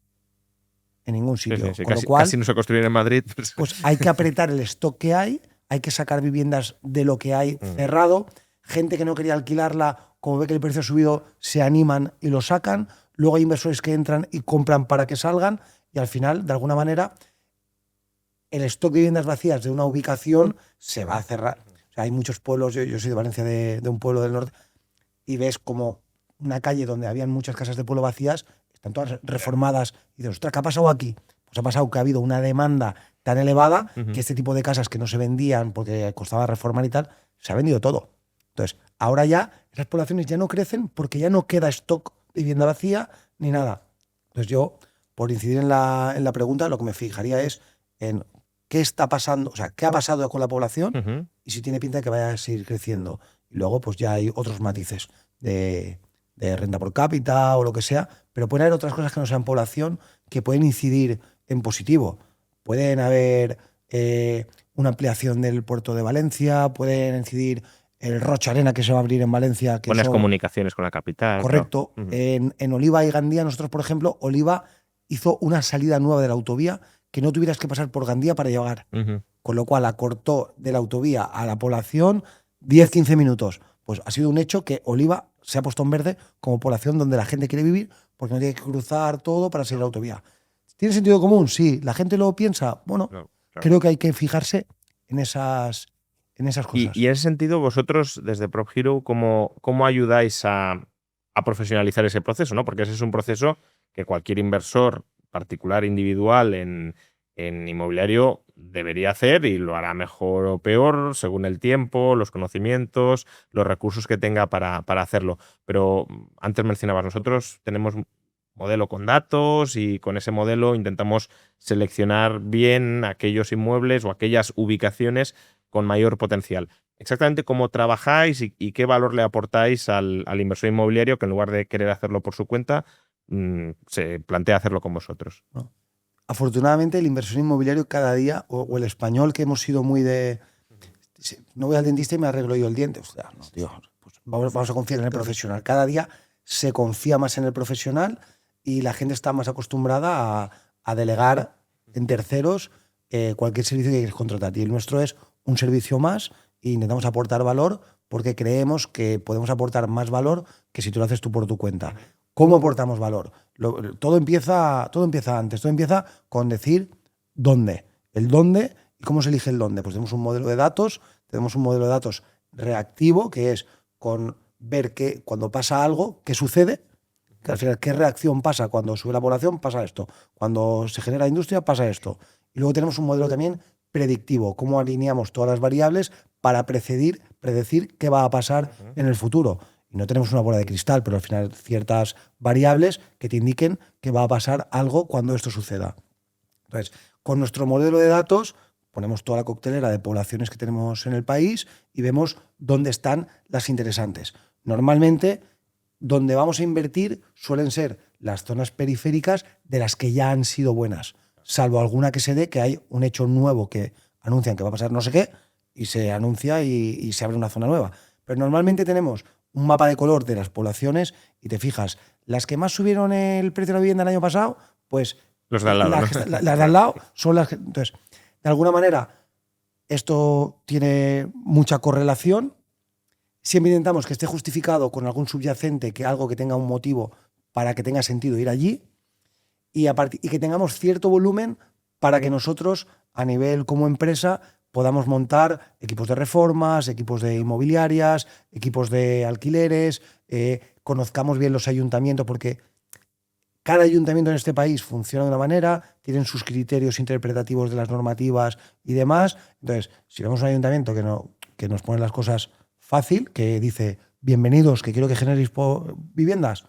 En ningún sitio. Sí. Con lo cual, casi no se construyen en Madrid. Pues hay que apretar el stock que hay que sacar viviendas de lo que hay cerrado. Gente que no quería alquilarla, como ve que el precio ha subido, se animan y lo sacan. Luego hay inversores que entran y compran para que salgan, y al final, de alguna manera, el stock de viviendas vacías de una ubicación se va a cerrar. O sea, hay muchos pueblos, yo soy de Valencia, de un pueblo del norte, y ves como una calle donde habían muchas casas de pueblo vacías, están todas reformadas, y dices, ostras, ¿qué ha pasado aquí? Pues ha pasado que ha habido una demanda tan elevada que este tipo de casas que no se vendían porque costaba reformar y tal, se ha vendido todo. Entonces, ahora ya esas poblaciones ya no crecen porque ya no queda stock de vivienda vacía ni nada. Entonces yo, por incidir en la pregunta, lo que me fijaría es en qué está pasando, o sea, qué ha pasado con la población y si tiene pinta de que vaya a seguir creciendo. Y luego, pues ya hay otros matices de renta por cápita o lo que sea, pero pueden haber otras cosas que no sean población que pueden incidir en positivo. Pueden haber una ampliación del puerto de Valencia, pueden incidir el Rocha Arena que se va a abrir en Valencia. Que buenas comunicaciones con la capital. Correcto. Claro. En Oliva y Gandía, nosotros, por ejemplo, Oliva hizo una salida nueva de la autovía que no tuvieras que pasar por Gandía para llegar. Con lo cual acortó de la autovía a la población 10-15 minutos. Pues ha sido un hecho que Oliva se ha puesto en verde como población donde la gente quiere vivir porque no tiene que cruzar todo para seguir la autovía. ¿Tiene sentido común? Sí. ¿La gente lo piensa? Bueno, claro. Creo que hay que fijarse en esas cosas. Y en ese sentido, vosotros, desde PropHero, ¿cómo ayudáis a profesionalizar ese proceso? ¿No? Porque ese es un proceso que cualquier inversor particular, individual, en inmobiliario debería hacer y lo hará mejor o peor según el tiempo, los conocimientos, los recursos que tenga para hacerlo. Pero antes mencionabas, nosotros tenemos modelo con datos y con ese modelo intentamos seleccionar bien aquellos inmuebles o aquellas ubicaciones con mayor potencial. Exactamente cómo trabajáis y qué valor le aportáis al inversor inmobiliario que en lugar de querer hacerlo por su cuenta, se plantea hacerlo con vosotros. No. Afortunadamente el inversor inmobiliario cada día, o el español que hemos sido muy de... No voy al dentista y me arreglo yo el diente. O sea, no, tío, pues vamos a confiar en el profesional. Cada día se confía más en el profesional y la gente está más acostumbrada a delegar en terceros cualquier servicio que quieres contratar. Y el nuestro es un servicio más e intentamos aportar valor porque creemos que podemos aportar más valor que si tú lo haces tú por tu cuenta. ¿Cómo aportamos valor? Todo empieza antes. Todo empieza con decir dónde. El dónde y cómo se elige el dónde. Pues tenemos un modelo de datos reactivo, que es con ver que cuando pasa algo, qué sucede, que al final qué reacción pasa cuando sube la población, pasa esto. Cuando se genera industria, pasa esto. Y luego tenemos un modelo también predictivo, cómo alineamos todas las variables para predecir qué va a pasar en el futuro. Y no tenemos una bola de cristal, pero al final ciertas variables que te indiquen que va a pasar algo cuando esto suceda. Entonces, con nuestro modelo de datos ponemos toda la coctelera de poblaciones que tenemos en el país y vemos dónde están las interesantes. normalmente donde vamos a invertir suelen ser las zonas periféricas de las que ya han sido buenas, salvo alguna que se dé que hay un hecho nuevo que anuncian que va a pasar no sé qué y se anuncia y se abre una zona nueva. Pero normalmente tenemos un mapa de color de las poblaciones y te fijas, las que más subieron el precio de la vivienda el año pasado, pues los de al lado, las de al lado son las que... Entonces, de alguna manera, esto tiene mucha correlación. Siempre intentamos que esté justificado con algún subyacente, que algo que tenga un motivo para que tenga sentido ir allí y que tengamos cierto volumen para que nosotros, a nivel como empresa, podamos montar equipos de reformas, equipos de inmobiliarias, equipos de alquileres, conozcamos bien los ayuntamientos, porque cada ayuntamiento en este país funciona de una manera, tienen sus criterios interpretativos de las normativas y demás. Entonces, si vemos un ayuntamiento que nos pone las cosas fácil, que dice, bienvenidos, que quiero que generéis viviendas,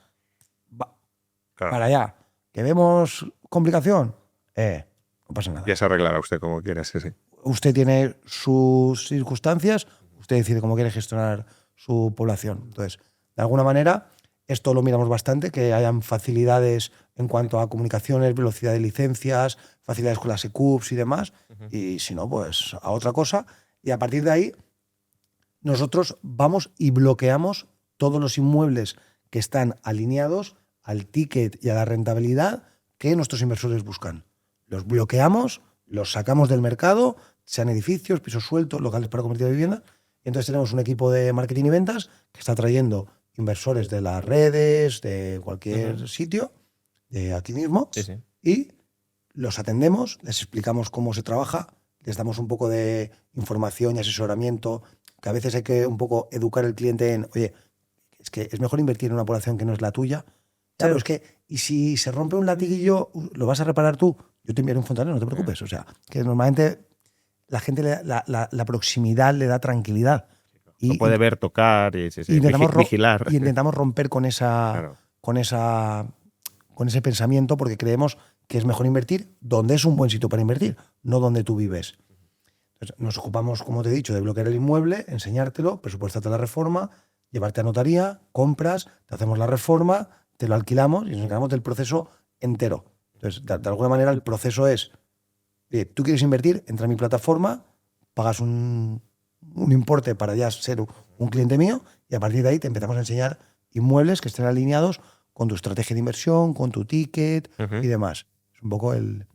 claro, para allá. ¿Que vemos complicación? No pasa nada. Ya se arreglará usted como quiera, sí. Usted tiene sus circunstancias, usted decide cómo quiere gestionar su población. Entonces, de alguna manera, esto lo miramos bastante, que hayan facilidades en cuanto a comunicaciones, velocidad de licencias, facilidades con las ECUPs y demás, y si no, pues a otra cosa. Y a partir de ahí, nosotros vamos y bloqueamos todos los inmuebles que están alineados al ticket y a la rentabilidad que nuestros inversores buscan. Los bloqueamos, los sacamos del mercado, sean edificios, pisos sueltos, locales para convertir a vivienda. Y entonces tenemos un equipo de marketing y ventas que está trayendo inversores de las redes, de cualquier sitio, de aquí mismo, y los atendemos, les explicamos cómo se trabaja, les damos un poco de información y asesoramiento, que a veces hay que un poco educar al cliente en, oye, es que es mejor invertir en una población que no es la tuya. Pero es que, y si se rompe un latiguillo, ¿lo vas a reparar tú? Yo te enviaré un fontanero, no te preocupes. O sea, que normalmente la gente, la proximidad le da tranquilidad. Lo puede ver, tocar y vigilar. Y intentamos romper con ese pensamiento, porque creemos que es mejor invertir donde es un buen sitio para invertir, no donde tú vives. Entonces, nos ocupamos, como te he dicho, de bloquear el inmueble, enseñártelo, presupuestarte la reforma, llevarte a notaría, compras, te hacemos la reforma, te lo alquilamos y nos encargamos del proceso entero. Entonces, de alguna manera, el proceso es, tú quieres invertir, entra a mi plataforma, pagas un importe para ya ser un cliente mío y a partir de ahí te empezamos a enseñar inmuebles que estén alineados con tu estrategia de inversión, con tu ticket y demás. Es un poco el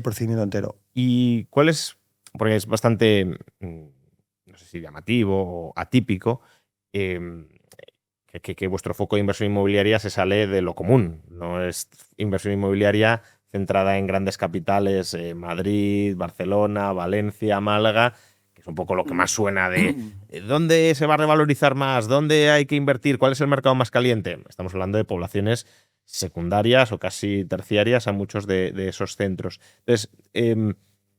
procedimiento entero. ¿Y cuál es? Porque es bastante, no sé si llamativo o atípico, que vuestro foco de inversión inmobiliaria se sale de lo común. No es inversión inmobiliaria centrada en grandes capitales, Madrid, Barcelona, Valencia, Málaga, que es un poco lo que más suena de dónde se va a revalorizar más, dónde hay que invertir, cuál es el mercado más caliente. Estamos hablando de poblaciones secundarias o casi terciarias a muchos de esos centros. Entonces,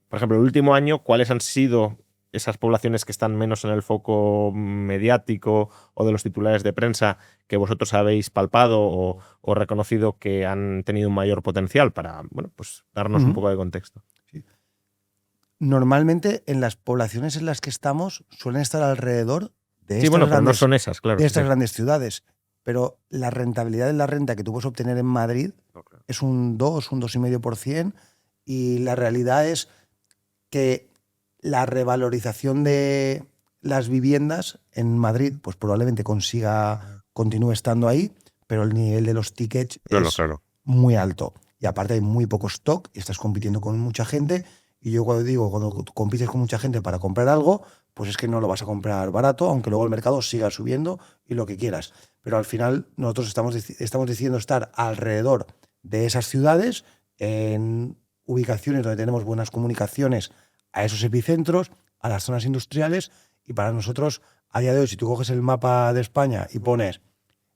por ejemplo, el último año, ¿cuáles han sido esas poblaciones que están menos en el foco mediático o de los titulares de prensa que vosotros habéis palpado o reconocido que han tenido un mayor potencial para, bueno, pues darnos un poco de contexto? Sí. Normalmente en las poblaciones en las que estamos suelen estar alrededor de estas, pero no son esas, claro, de estas grandes ciudades. Pero la rentabilidad de la renta que tú puedes obtener en Madrid es un 2, un 2,5%, y la realidad es que la revalorización de las viviendas en Madrid pues probablemente continúe estando ahí, pero el nivel de los tickets es muy alto. Y aparte hay muy poco stock y estás compitiendo con mucha gente. Y yo cuando compites con mucha gente para comprar algo, pues es que no lo vas a comprar barato, aunque luego el mercado siga subiendo y lo que quieras. Pero al final nosotros estamos decidiendo estar alrededor de esas ciudades, en ubicaciones donde tenemos buenas comunicaciones a esos epicentros, a las zonas industriales, y para nosotros, a día de hoy, si tú coges el mapa de España y pones,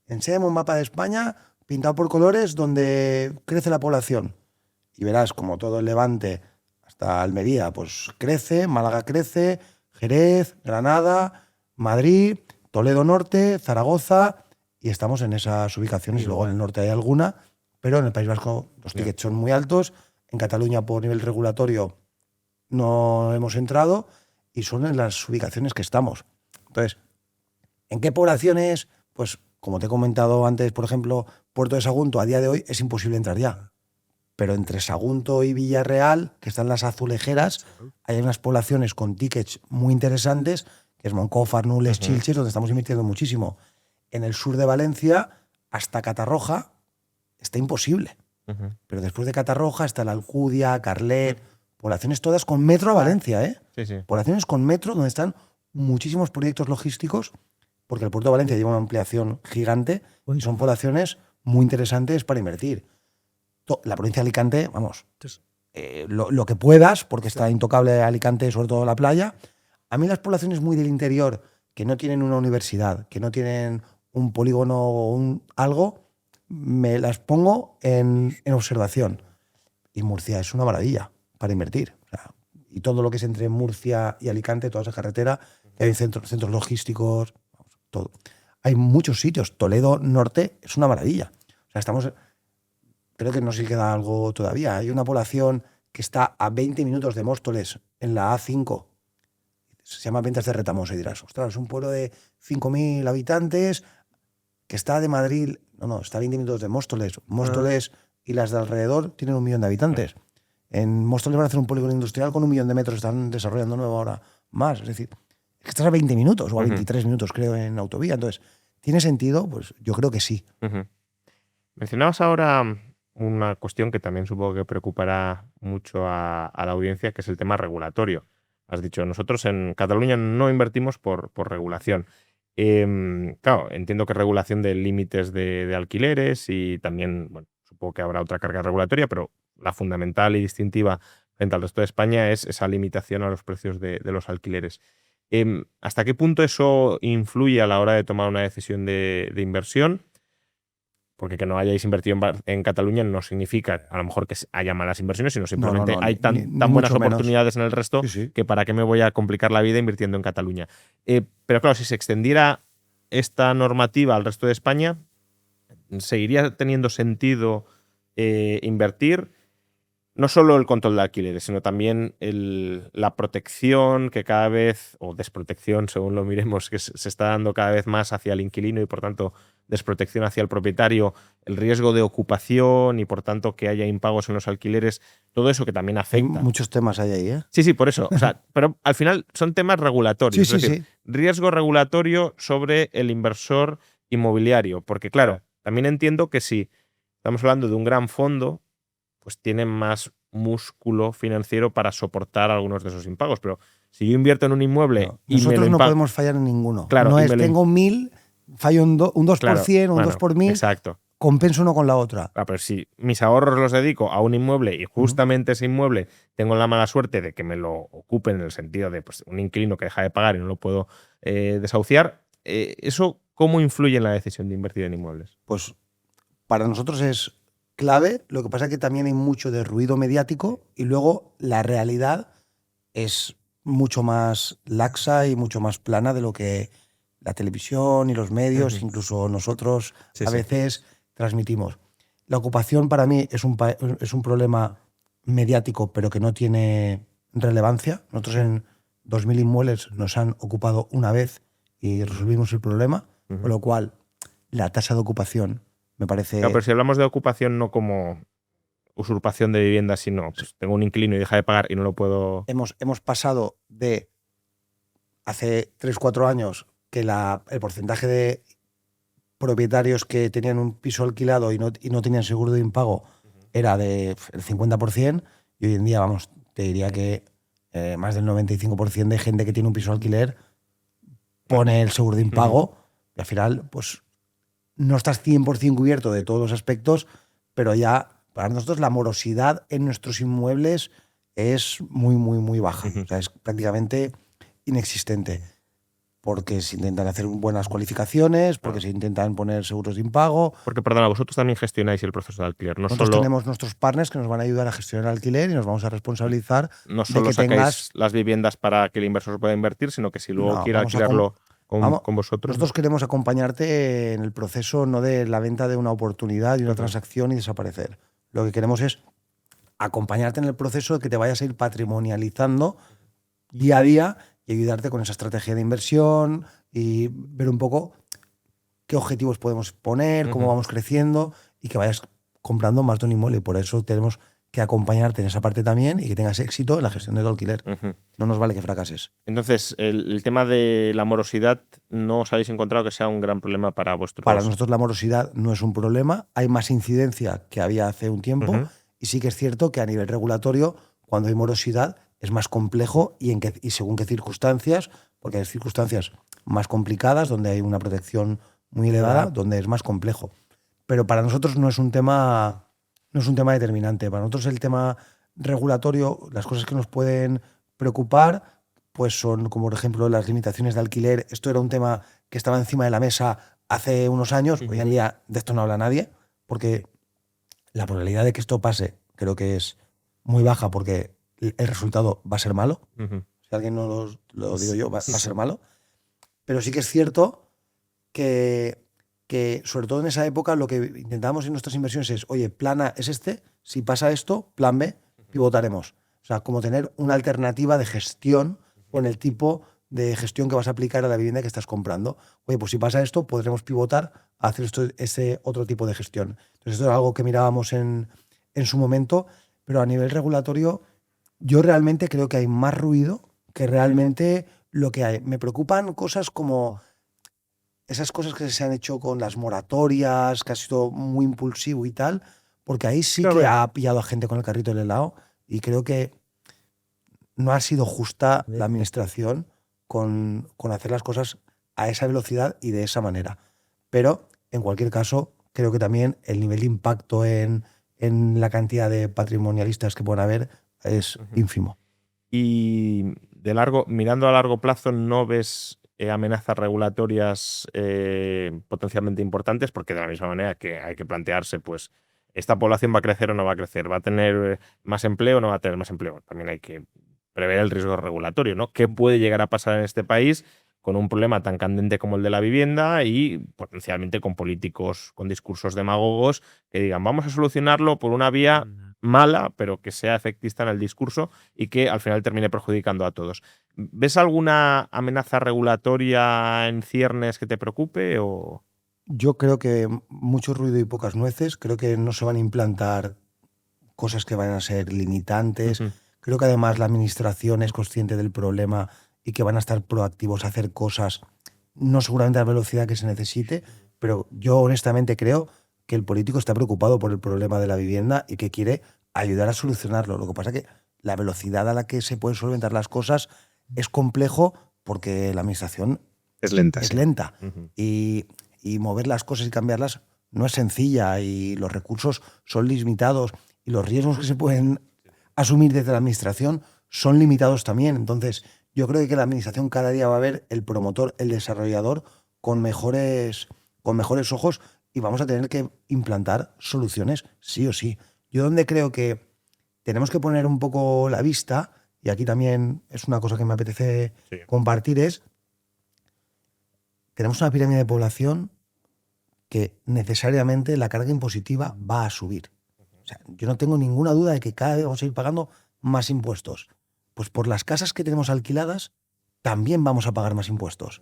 enséñame un mapa de España pintado por colores donde crece la población, y verás como todo el Levante hasta Almería, pues crece, Málaga crece, Jerez, Granada, Madrid, Toledo Norte, Zaragoza, y estamos en esas ubicaciones, y luego en el norte hay alguna, pero en el País Vasco los tickets son muy altos, en Cataluña por nivel regulatorio no hemos entrado y son en las ubicaciones que estamos. Entonces, ¿en qué poblaciones? pues como te he comentado antes, por ejemplo, Puerto de Sagunto a día de hoy es imposible entrar ya. Pero entre Sagunto y Villarreal, que están las azulejeras, hay unas poblaciones con tickets muy interesantes, que es Moncófar, Nules, Chilches, donde estamos invirtiendo muchísimo. En el sur de Valencia, hasta Catarroja, está imposible. Pero después de Catarroja está la Alcudia, Carlet, poblaciones todas con metro a Valencia, ¿eh? Sí. Poblaciones con metro donde están muchísimos proyectos logísticos, porque el puerto de Valencia lleva una ampliación gigante y son poblaciones muy interesantes para invertir. La provincia de Alicante, vamos, lo que puedas, porque está intocable Alicante, sobre todo la playa. A mí las poblaciones muy del interior, que no tienen una universidad, que no tienen un polígono o algo, me las pongo en observación. Y Murcia es una maravilla para invertir. O sea, y todo lo que es entre Murcia y Alicante, toda esa carretera, hay centros logísticos, todo. Hay muchos sitios. Toledo Norte es una maravilla. O sea, creo que no se queda algo todavía. Hay una población que está a 20 minutos de Móstoles, en la A5. Se llama Ventas de Retamosa y dirás, ostras, es un pueblo de 5.000 habitantes que está de Madrid. No, está a 20 minutos de Móstoles. Móstoles y las de alrededor tienen 1 millón de habitantes. En Móstoles van a hacer un polígono industrial con 1 millón de metros. Están desarrollando nuevo ahora más. Es decir, es que estás a 20 minutos o a 23 minutos, creo, en autovía. Entonces, ¿tiene sentido? Pues yo creo que sí. Mencionabas ahora una cuestión que también supongo que preocupará mucho a la audiencia, que es el tema regulatorio. Has dicho, nosotros en Cataluña no invertimos por regulación. Claro, entiendo que regulación de límites de alquileres y también, bueno, supongo que habrá otra carga regulatoria, pero la fundamental y distintiva frente al resto de España es esa limitación a los precios de los alquileres. ¿Hasta qué punto eso influye a la hora de tomar una decisión de inversión? Porque que no hayáis invertido en Cataluña no significa a lo mejor que haya malas inversiones, sino simplemente hay tan buenas oportunidades en el resto que para qué me voy a complicar la vida invirtiendo en Cataluña. Pero claro, si se extendiera esta normativa al resto de España, ¿seguiría teniendo sentido invertir? No solo el control de alquileres, sino también la protección que cada vez, o desprotección, según lo miremos, que se está dando cada vez más hacia el inquilino y, por tanto, desprotección hacia el propietario, el riesgo de ocupación y, por tanto, que haya impagos en los alquileres, todo eso que también afecta. Muchos temas hay ahí, ¿eh? Sí, por eso. O sea, pero al final son temas regulatorios. Es decir, riesgo regulatorio sobre el inversor inmobiliario. Porque, claro, también entiendo que si estamos hablando de un gran fondo, pues tienen más músculo financiero para soportar algunos de esos impagos. Pero si yo invierto en un inmueble y nosotros no podemos fallar en ninguno. Claro, no es tengo 1.000, fallo un 2 claro, por 100 o un 2 por 1.000, exacto. Compenso uno con la otra. Claro, pero si mis ahorros los dedico a un inmueble y justamente ese inmueble tengo la mala suerte de que me lo ocupen en el sentido de pues, un inquilino que deja de pagar y no lo puedo desahuciar, ¿eso cómo influye en la decisión de invertir en inmuebles? Pues para nosotros es clave, lo que pasa es que también hay mucho de ruido mediático y luego la realidad es mucho más laxa y mucho más plana de lo que la televisión y los medios, incluso nosotros a veces transmitimos. La ocupación para mí es un problema mediático, pero que no tiene relevancia. Nosotros en 2.000 inmuebles nos han ocupado una vez y resolvimos el problema, con lo cual la tasa de ocupación me parece... Claro, pero si hablamos de ocupación no como usurpación de vivienda, sino pues, tengo un inquilino y deja de pagar y no lo puedo... Hemos pasado de hace 3-4 años que el porcentaje de propietarios que tenían un piso alquilado y no tenían seguro de impago era del 50%, y hoy en día, vamos, te diría que más del 95% de gente que tiene un piso alquiler pone el seguro de impago y al final, pues no estás 100% cubierto de todos los aspectos, pero ya para nosotros la morosidad en nuestros inmuebles es muy, muy, muy baja. O sea, es prácticamente inexistente. Porque se intentan hacer buenas cualificaciones, porque se intentan poner seguros de impago. Porque, perdona, vosotros también gestionáis el proceso de alquiler. Nosotros tenemos nuestros partners que nos van a ayudar a gestionar el alquiler y nos vamos a responsabilizar no solo de que sacáis las viviendas para que el inversor pueda invertir, sino que si luego quiere alquilarlo con vosotros. Nosotros queremos acompañarte en el proceso, no de la venta de una oportunidad y una transacción y desaparecer. Lo que queremos es acompañarte en el proceso de que te vayas a ir patrimonializando día a día y ayudarte con esa estrategia de inversión y ver un poco qué objetivos podemos poner, cómo vamos creciendo y que vayas comprando más de un inmueble. Y por eso tenemos que acompañarte en esa parte también y que tengas éxito en la gestión de tu alquiler. No nos vale que fracases. Entonces, el tema de la morosidad, ¿no os habéis encontrado que sea un gran problema para vosotros? Para nosotros la morosidad no es un problema. Hay más incidencia que había hace un tiempo. Y sí que es cierto que a nivel regulatorio, cuando hay morosidad, es más complejo y según qué circunstancias, porque hay circunstancias más complicadas, donde hay una protección muy elevada, donde es más complejo. Pero para nosotros no es un tema determinante. Para nosotros el tema regulatorio, las cosas que nos pueden preocupar, pues son como por ejemplo las limitaciones de alquiler. Esto era un tema que estaba encima de la mesa hace unos años. Hoy en día de esto no habla nadie, porque la probabilidad de que esto pase creo que es muy baja, porque el resultado va a ser malo. Si alguien no lo digo yo, va a ser malo. Pero sí que es cierto que sobre todo en esa época lo que intentábamos en nuestras inversiones es, oye, plan A es este, si pasa esto, plan B, pivotaremos. O sea, como tener una alternativa de gestión con el tipo de gestión que vas a aplicar a la vivienda que estás comprando. Oye, pues si pasa esto, podremos pivotar a hacer ese otro tipo de gestión. Entonces esto es algo que mirábamos en su momento, pero a nivel regulatorio yo realmente creo que hay más ruido que realmente lo que hay. Me preocupan cosas como esas cosas que se han hecho con las moratorias, que ha sido muy impulsivo y tal, porque ahí sí que ha pillado a gente con el carrito del helado y creo que no ha sido justa la administración con hacer las cosas a esa velocidad y de esa manera. Pero, en cualquier caso, creo que también el nivel de impacto en la cantidad de patrimonialistas que pueden haber es ínfimo. Y mirando a largo plazo, ¿no ves amenazas regulatorias potencialmente importantes? Porque de la misma manera que hay que plantearse, pues, ¿esta población va a crecer o no va a crecer? ¿Va a tener más empleo o no va a tener más empleo? También hay que prever el riesgo regulatorio, ¿no? ¿Qué puede llegar a pasar en este país con un problema tan candente como el de la vivienda y potencialmente con políticos con discursos demagogos que digan, vamos a solucionarlo por una vía mala, pero que sea efectista en el discurso y que al final termine perjudicando a todos? ¿Ves alguna amenaza regulatoria en ciernes que te preocupe o...? Yo creo que mucho ruido y pocas nueces. Creo que no se van a implantar cosas que vayan a ser limitantes. Creo que además la administración es consciente del problema y que van a estar proactivos a hacer cosas, no seguramente a la velocidad que se necesite, pero yo honestamente creo que el político está preocupado por el problema de la vivienda y que quiere ayudar a solucionarlo. Lo que pasa es que la velocidad a la que se pueden solventar las cosas es complejo porque la administración es lenta. Es lenta. Y mover las cosas y cambiarlas no es sencilla y los recursos son limitados y los riesgos que se pueden asumir desde la administración son limitados también. Entonces, yo creo que la administración cada día va a ver el promotor, el desarrollador con mejores ojos y vamos a tener que implantar soluciones sí o sí. Yo donde creo que tenemos que poner un poco la vista, y aquí también es una cosa que me apetece compartir, es tenemos una pirámide de población que necesariamente la carga impositiva va a subir. O sea, yo no tengo ninguna duda de que cada vez vamos a ir pagando más impuestos. Pues por las casas que tenemos alquiladas también vamos a pagar más impuestos.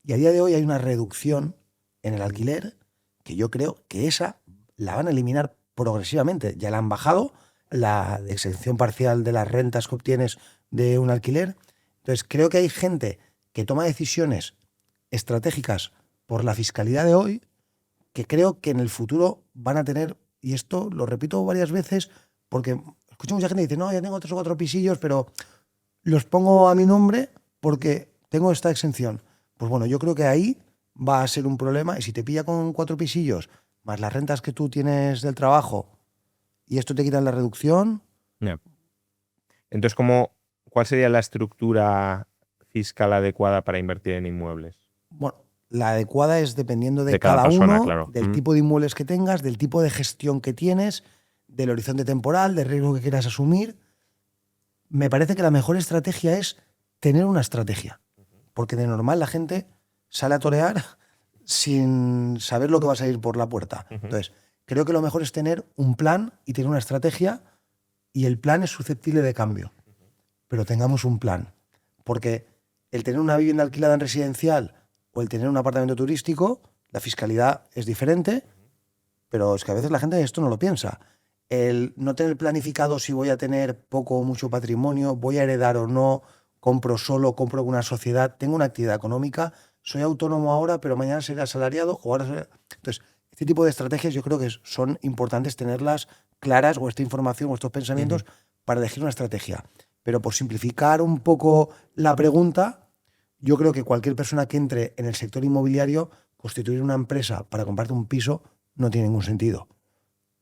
Y a día de hoy hay una reducción en el alquiler que yo creo que esa la van a eliminar progresivamente. Ya la han bajado, la exención parcial de las rentas que obtienes de un alquiler. Entonces creo que hay gente que toma decisiones estratégicas por la fiscalidad de hoy que creo que en el futuro van a tener, y esto lo repito varias veces porque escucho mucha gente que dice, no, ya tengo 3 o 4 pisillos, pero los pongo a mi nombre porque tengo esta exención. Pues bueno, yo creo que ahí va a ser un problema y si te pilla con 4 pisillos más las rentas que tú tienes del trabajo y esto te quita la reducción... Entonces, ¿cuál sería la estructura fiscal adecuada para invertir en inmuebles? Bueno, la adecuada es dependiendo de cada persona, uno, claro. del tipo de inmuebles que tengas, del tipo de gestión que tienes, del horizonte temporal, del riesgo que quieras asumir. Me parece que la mejor estrategia es tener una estrategia, porque de normal la gente sale a torear sin saber lo que va a salir por la puerta. Entonces, creo que lo mejor es tener un plan y tener una estrategia, y el plan es susceptible de cambio, pero tengamos un plan, porque el tener una vivienda alquilada en residencial o el tener un apartamento turístico, La fiscalidad es diferente, pero es que a veces la gente esto no lo piensa. El no tener planificado si voy a tener poco o mucho patrimonio, voy a heredar o no, compro solo, compro con una sociedad, tengo una actividad económica, soy autónomo ahora, pero mañana seré asalariado o ahora seré... Entonces, este tipo de estrategias yo creo que son importantes tenerlas claras, o esta información o estos pensamientos, para elegir una estrategia. Pero por simplificar un poco la pregunta, yo creo que cualquier persona que entre en el sector inmobiliario, constituir una empresa para comprarte un piso no tiene ningún sentido.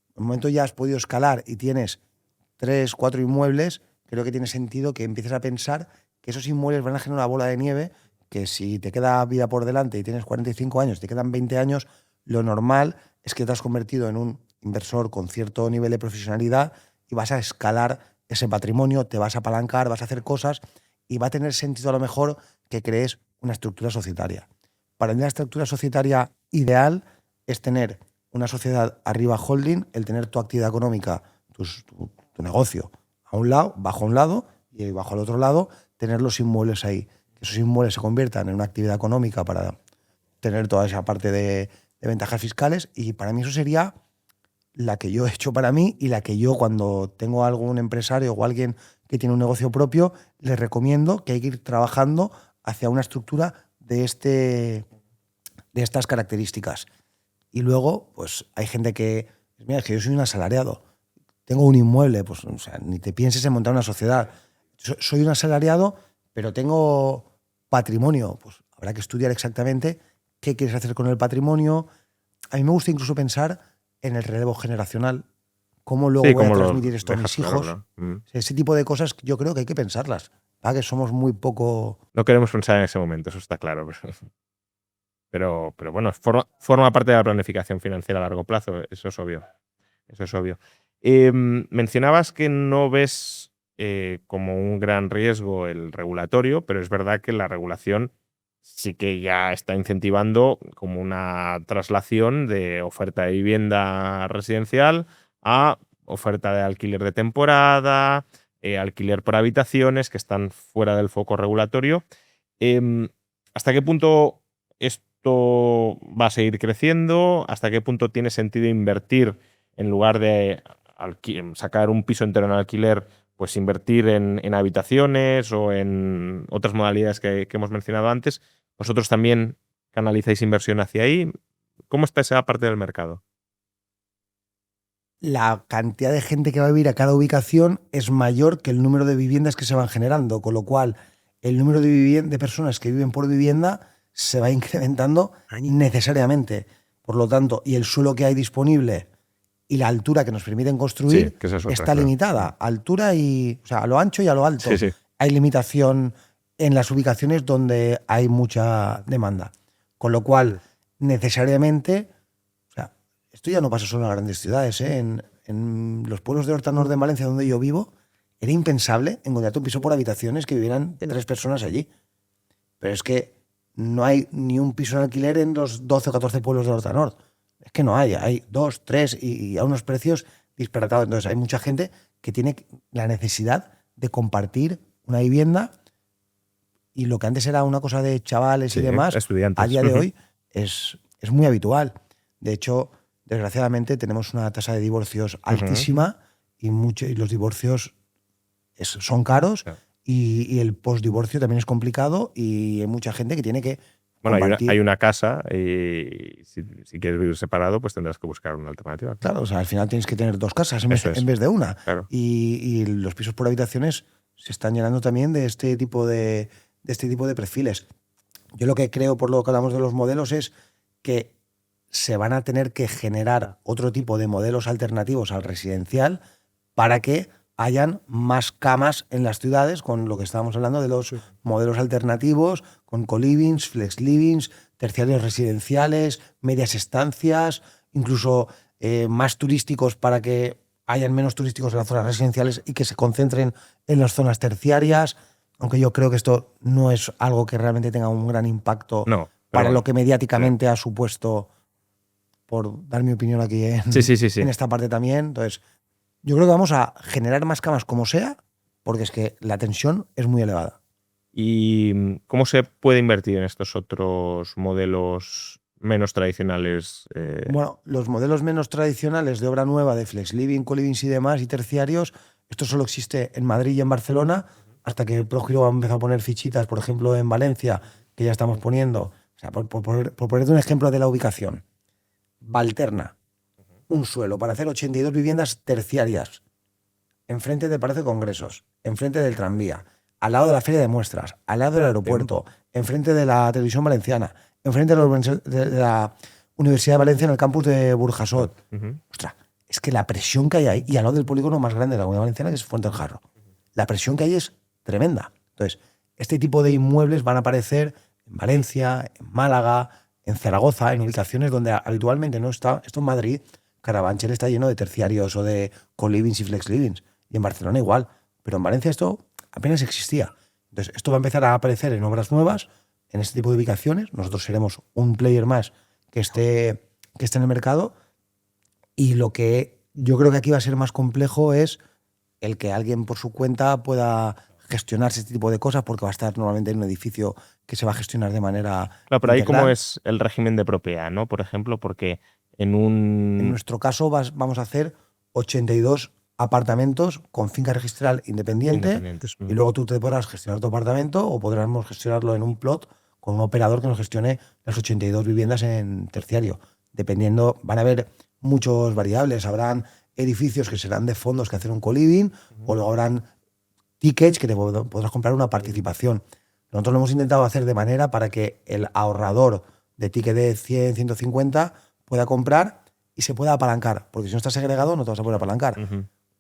En el momento ya has podido escalar y tienes 3, 4 inmuebles, creo que tiene sentido que empieces a pensar que esos inmuebles van a generar una bola de nieve, que si te queda vida por delante y tienes 45 años, te quedan 20 años, lo normal es que te has convertido en un inversor con cierto nivel de profesionalidad y vas a escalar ese patrimonio, te vas a apalancar, vas a hacer cosas y va a tener sentido a lo mejor que crees una estructura societaria. Para mí la estructura societaria ideal es tener una sociedad arriba holding, el tener tu actividad económica, tu negocio a un lado, bajo un lado, y bajo al otro lado tener los inmuebles ahí. Que esos inmuebles se conviertan en una actividad económica para tener toda esa parte de ventajas fiscales, y para mí eso sería la que yo he hecho para mí y la que yo, cuando tengo algún empresario o alguien que tiene un negocio propio, les recomiendo que hay que ir trabajando hacia una estructura de estas características. Y luego, pues hay gente que, mira, es que yo soy un asalariado, tengo un inmueble, pues o sea, ni te pienses en montar una sociedad. Soy un asalariado, pero tengo patrimonio. Pues habrá que estudiar exactamente qué quieres hacer con el patrimonio. A mí me gusta incluso pensar en el relevo generacional, cómo luego voy a transmitir esto a mis hijos. Claro. Ese tipo de cosas yo creo que hay que pensarlas. ¿Verdad? Que somos muy poco... No queremos pensar en ese momento, eso está claro. Pero bueno, forma parte de la planificación financiera a largo plazo, eso es obvio. Eso es obvio. Mencionabas que no ves como un gran riesgo el regulatorio, pero es verdad que la regulación sí que ya está incentivando como una traslación de oferta de vivienda residencial a oferta de alquiler de temporada, alquiler por habitaciones, que están fuera del foco regulatorio. ¿Hasta qué punto esto va a seguir creciendo? ¿Hasta qué punto tiene sentido invertir, en lugar de sacar un piso entero en alquiler, pues invertir en habitaciones o en otras modalidades que hemos mencionado antes? ¿Vosotros también canalizáis inversión hacia ahí? ¿Cómo está esa parte del mercado? La cantidad de gente que va a vivir a cada ubicación es mayor que el número de viviendas que se van generando, con lo cual el número de personas que viven por vivienda se va incrementando necesariamente. Por lo tanto, y el suelo que hay disponible y la altura que nos permiten construir está limitada. Altura y, o sea, a lo ancho y a lo alto. Sí. Hay limitación en las ubicaciones donde hay mucha demanda. Con lo cual, necesariamente, o sea, esto ya no pasa solo en las grandes ciudades, ¿eh? En los pueblos de Horta Norte, en Valencia, donde yo vivo, era impensable encontrarte un piso por habitaciones que vivieran 3 personas allí. Pero es que no hay ni un piso en alquiler en los 12 o 14 pueblos de Horta Norte. Es que no hay 2, 3 y a unos precios disparatados. Entonces hay mucha gente que tiene la necesidad de compartir una vivienda, y lo que antes era una cosa de chavales y demás, estudiantes, a día de hoy es muy habitual. De hecho, desgraciadamente tenemos una tasa de divorcios altísima y los divorcios son caros, y el postdivorcio también es complicado, y hay mucha gente que tiene que compartir. Hay una casa y si quieres vivir separado, pues tendrás que buscar una alternativa. Claro, o sea, al final tienes que tener 2 casas en vez de una. Claro. Y los pisos por habitaciones se están llenando también de este tipo de perfiles. Yo lo que creo, por lo que hablamos de los modelos, es que se van a tener que generar otro tipo de modelos alternativos al residencial para que hayan más camas en las ciudades, con lo que estábamos hablando de los modelos alternativos, con co-livings, flex livings, terciarios residenciales, medias estancias, incluso más turísticos, para que hayan menos turísticos en las zonas residenciales y que se concentren en las zonas terciarias. Aunque yo creo que esto no es algo que realmente tenga un gran impacto para lo que mediáticamente ha supuesto, por dar mi opinión aquí en esta parte también. Entonces, yo creo que vamos a generar más camas como sea, porque es que la tensión es muy elevada. ¿Y cómo se puede invertir en estos otros modelos menos tradicionales? Bueno, los modelos menos tradicionales de obra nueva, de flex living, co-livings y demás, y terciarios, esto solo existe en Madrid y en Barcelona, hasta que ProGiro ha empezado a poner fichitas, por ejemplo, en Valencia, que ya estamos poniendo. O sea, por ponerte un ejemplo de la ubicación. Valterna, un suelo para hacer 82 viviendas terciarias, enfrente del Palacio de Congresos, enfrente del tranvía, al lado de la Feria de Muestras, al lado del aeropuerto, enfrente de la Televisión Valenciana, enfrente de la Universidad de Valencia en el campus de Burjasot. Ostras, es que la presión que hay ahí, y al lado del polígono más grande de la Comunidad Valenciana, que es Fuente del Jarro, la presión que hay es tremenda. Entonces, este tipo de inmuebles van a aparecer en Valencia, en Málaga, en Zaragoza, en ubicaciones donde habitualmente no está. Esto en Madrid, Carabanchel está lleno de terciarios o de co-livings y flex livings. Y en Barcelona igual. Pero en Valencia esto apenas existía. Entonces, esto va a empezar a aparecer en obras nuevas, en este tipo de ubicaciones. Nosotros seremos un player más que esté en el mercado. Y lo que yo creo que aquí va a ser más complejo es el que alguien por su cuenta pueda gestionarse este tipo de cosas, porque va a estar normalmente en un edificio que se va a gestionar de manera Claro, pero ahí integral. ¿cómo es el régimen de propiedad, ¿no? Por ejemplo, porque En nuestro caso vamos a hacer 82 apartamentos con finca registral independiente, y luego tú te podrás gestionar tu apartamento o podremos gestionarlo en un plot con un operador que nos gestione las 82 viviendas en terciario. Dependiendo, van a haber muchos variables. Habrán edificios que serán de fondos que hacen un co-living, o luego habrán tickets que te podrás comprar una participación. Nosotros lo hemos intentado hacer de manera para que el ahorrador de ticket de 100, 150 pueda comprar y se pueda apalancar, porque si no estás segregado no te vas a poder apalancar.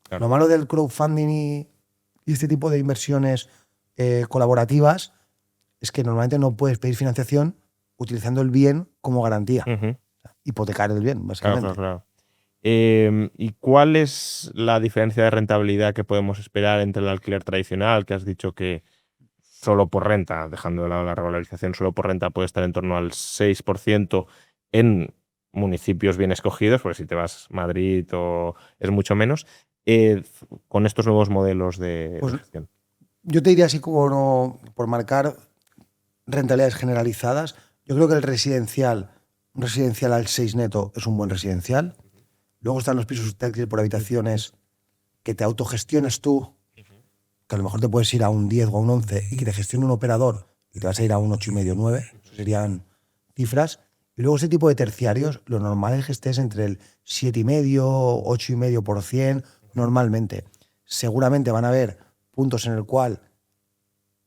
Claro. Lo malo del crowdfunding y este tipo de inversiones colaborativas es que normalmente no puedes pedir financiación utilizando el bien como garantía. Hipotecar el bien, básicamente. Claro. ¿Y cuál es la diferencia de rentabilidad que podemos esperar entre el alquiler tradicional, que has dicho que solo por renta, dejando de lado la regularización, solo por renta puede estar en torno al 6% en municipios bien escogidos, porque si te vas a Madrid es mucho menos, con estos nuevos modelos de gestión? Yo te diría así como no, por marcar rentabilidades generalizadas, yo creo que un residencial al 6 neto es un buen residencial. Luego están los pisos táctiles por habitaciones que te autogestiones tú, que a lo mejor te puedes ir a un 10 o a un 11 y que te gestione un operador y te vas a ir a un 8,5, 9. Eso serían cifras. Y luego ese tipo de terciarios, lo normal es que estés entre el 7,5, 8,5% normalmente. Seguramente van a haber puntos en el cual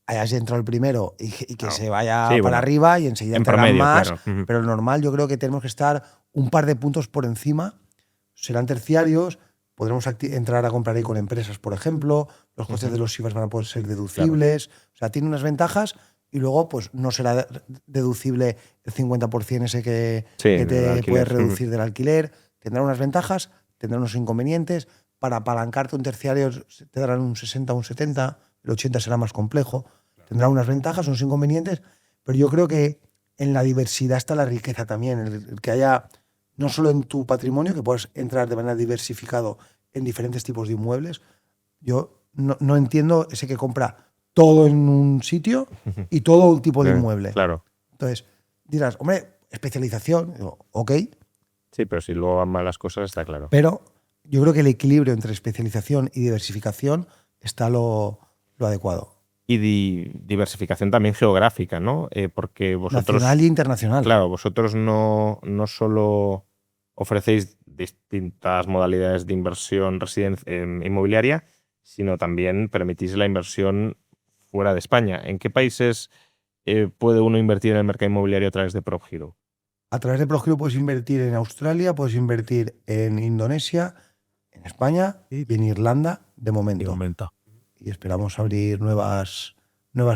hayas entrado el primero y que se vaya para arriba y enseguida entrarán más. Claro. Pero lo normal, yo creo que tenemos que estar un par de puntos por encima. Serán terciarios, podremos entrar a comprar ahí con empresas, por ejemplo. Los costes de los IVAs van a poder ser deducibles. Claro. O sea, tiene unas ventajas y luego pues no será deducible el 50% ese que te puedes reducir del alquiler. Tendrá unas ventajas, tendrá unos inconvenientes. Para apalancarte un terciario te darán un 60 o un 70, el 80 será más complejo. Tendrá unas ventajas, unos inconvenientes, pero yo creo que en la diversidad está la riqueza también, el que haya no solo en tu patrimonio, que puedas entrar de manera diversificado en diferentes tipos de inmuebles. Yo no entiendo ese que compra todo en un sitio y todo un tipo de inmueble. Claro. Entonces, dirás, hombre, especialización, digo, ok. Sí, pero si luego van mal las cosas, está claro. Pero yo creo que el equilibrio entre especialización y diversificación está lo adecuado. Y diversificación también geográfica, ¿no? Porque vosotros... Nacional y internacional. Claro, vosotros no solo ofrecéis distintas modalidades de inversión inmobiliaria, sino también permitís la inversión fuera de España. ¿En qué países puede uno invertir en el mercado inmobiliario a través de ProGiro? A través de ProGiro puedes invertir en Australia, puedes invertir en Indonesia, en España y en Irlanda de momento. Y esperamos abrir nuevas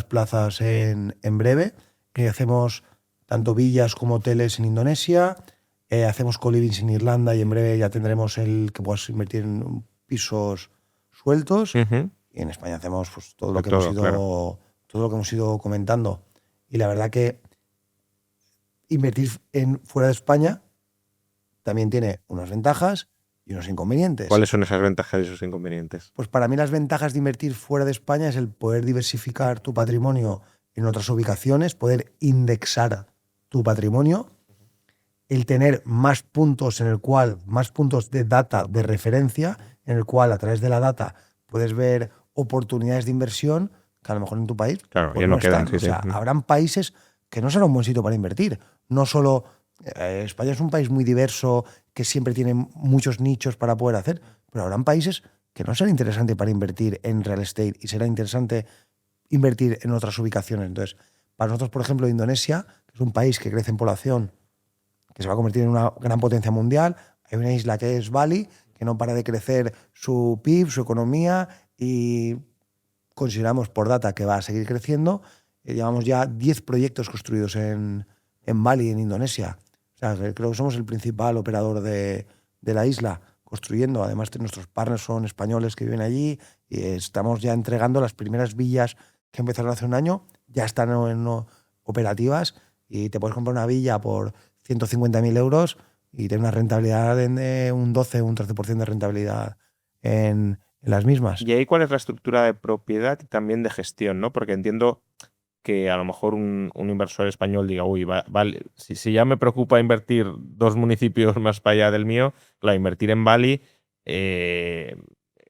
plazas en breve, que hacemos tanto villas como hoteles en Indonesia, hacemos co-livings en Irlanda y en breve ya tendremos el que puedas invertir en pisos sueltos. Y en España hacemos pues, todo lo que hemos ido comentando. Y la verdad que invertir fuera de España también tiene unas ventajas y unos inconvenientes. ¿Cuáles son esas ventajas y esos inconvenientes? Pues para mí las ventajas de invertir fuera de España es el poder diversificar tu patrimonio en otras ubicaciones, poder indexar tu patrimonio. el tener más puntos más puntos de data de referencia, en el cual a través de la data puedes ver oportunidades de inversión que a lo mejor en tu país Claro, pues ya no quedan. están. O sea, habrán países que no será un buen sitio para invertir. No solo España es un país muy diverso que siempre tiene muchos nichos para poder hacer, pero habrán países que no será interesante para invertir en real estate y será interesante invertir en otras ubicaciones. Entonces, para nosotros, por ejemplo, Indonesia, que es un país que crece en población, que se va a convertir en una gran potencia mundial, hay una isla que es Bali, que no para de crecer su PIB, su economía, y consideramos por data que va a seguir creciendo. Llevamos ya 10 proyectos construidos en Bali, en Indonesia. O sea, creo que somos el principal operador de la isla construyendo. Además, nuestros partners son españoles que viven allí y estamos ya entregando las primeras villas que empezaron hace un año, ya están operativas y te puedes comprar una villa por 150.000 euros y tener una rentabilidad de un 12 o un 13% de rentabilidad en las mismas. ¿Y ahí cuál es la estructura de propiedad y también de gestión, ¿no? Porque entiendo que a lo mejor un inversor español diga, uy, vale, si ya me preocupa invertir 2 municipios más para allá del mío, claro, invertir en Bali,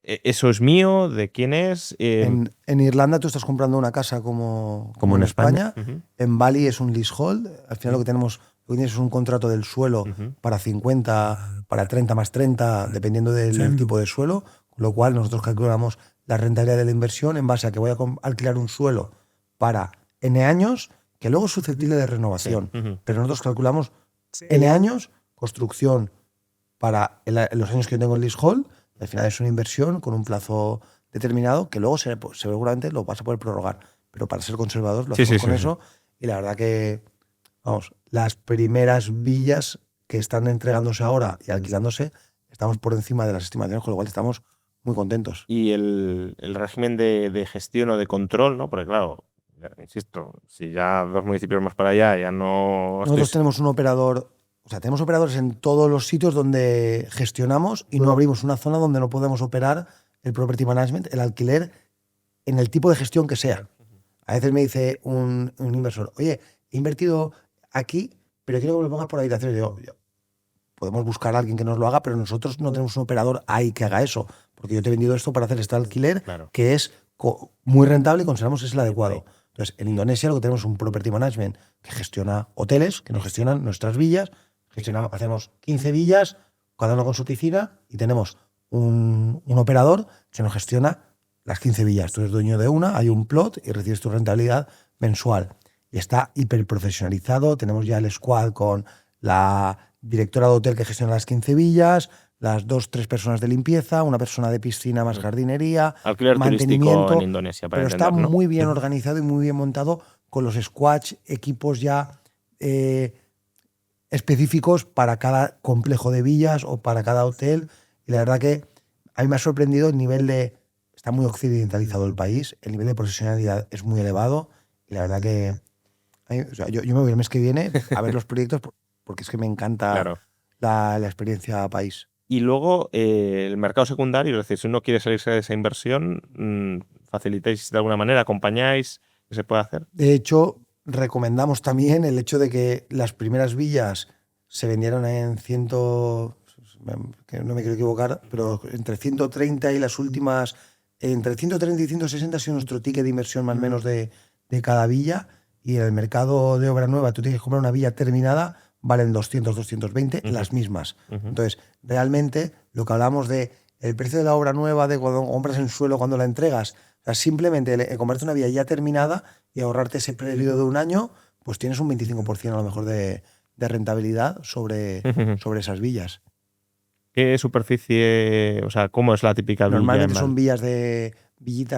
¿eso es mío? ¿De quién es? En Irlanda tú estás comprando una casa como en en España. Uh-huh. En Bali es un leasehold. Al final lo que tienes es un contrato del suelo para 50, para 30 más 30, dependiendo del tipo de suelo, con lo cual nosotros calculamos la rentabilidad de la inversión en base a que voy a alquilar un suelo para N años, que luego es susceptible de renovación. Pero nosotros calculamos N años, construcción para los años que yo tengo en leasehold. Al final es una inversión con un plazo determinado que luego seguramente lo vas a poder prorrogar. Pero para ser conservador lo hacemos con eso. Y la verdad que, vamos, las primeras villas que están entregándose ahora y alquilándose, estamos por encima de las estimaciones, con lo cual estamos muy contentos. Y el régimen de gestión o de control, ¿no? Porque claro, insisto, si ya 2 municipios más para allá ya no... Nosotros tenemos un operador... O sea, tenemos operadores en todos los sitios donde gestionamos y no abrimos una zona donde no podemos operar el property management, el alquiler, en el tipo de gestión que sea. A veces me dice un inversor, oye, he invertido aquí, pero quiero que me lo pongas por habitaciones. Yo, podemos buscar a alguien que nos lo haga, pero nosotros no tenemos un operador ahí que haga eso, porque yo te he vendido esto para hacer este alquiler, que es muy rentable y consideramos que es el adecuado. Entonces, en Indonesia lo que tenemos es un property management que gestiona hoteles, que nos gestionan nuestras villas. Hacemos 15 villas, cada uno con su piscina, y tenemos un operador que nos gestiona las 15 villas. Tú eres dueño de una, hay un plot y recibes tu rentabilidad mensual. Y está hiperprofesionalizado. Tenemos ya el squad con la directora de hotel que gestiona las 15 villas, las 2-3 personas de limpieza, una persona de piscina más jardinería, alquiler mantenimiento turístico en Indonesia, para pero entender, está ¿no? muy bien organizado y muy bien montado con los squads, equipos ya específicos para cada complejo de villas o para cada hotel. Y la verdad que a mí me ha sorprendido el nivel de... Está muy occidentalizado el país, el nivel de profesionalidad es muy elevado y la verdad que... O sea, yo me voy el mes que viene a ver los proyectos porque es que me encanta la experiencia país. Y luego el mercado secundario, es decir, si uno quiere salirse de esa inversión, ¿facilitáis de alguna manera, acompañáis? ¿Qué se puede hacer? De hecho, recomendamos también el hecho de que las primeras villas se vendieron en que no me quiero equivocar, pero entre 130 y las últimas, entre 130 y 160 ha sido nuestro ticket de inversión más o menos de cada villa. Y en el mercado de obra nueva, tú tienes que comprar una villa terminada, valen 200, 220, las mismas. Entonces, realmente, lo que hablamos de el precio de la obra nueva, de cuando compras en suelo, cuando la entregas, o sea, simplemente comprarte una villa ya terminada y ahorrarte ese periodo de un año, pues tienes un 25% a lo mejor de rentabilidad sobre esas villas. ¿Qué superficie, o sea, cómo es la típica villa? Normalmente son villitas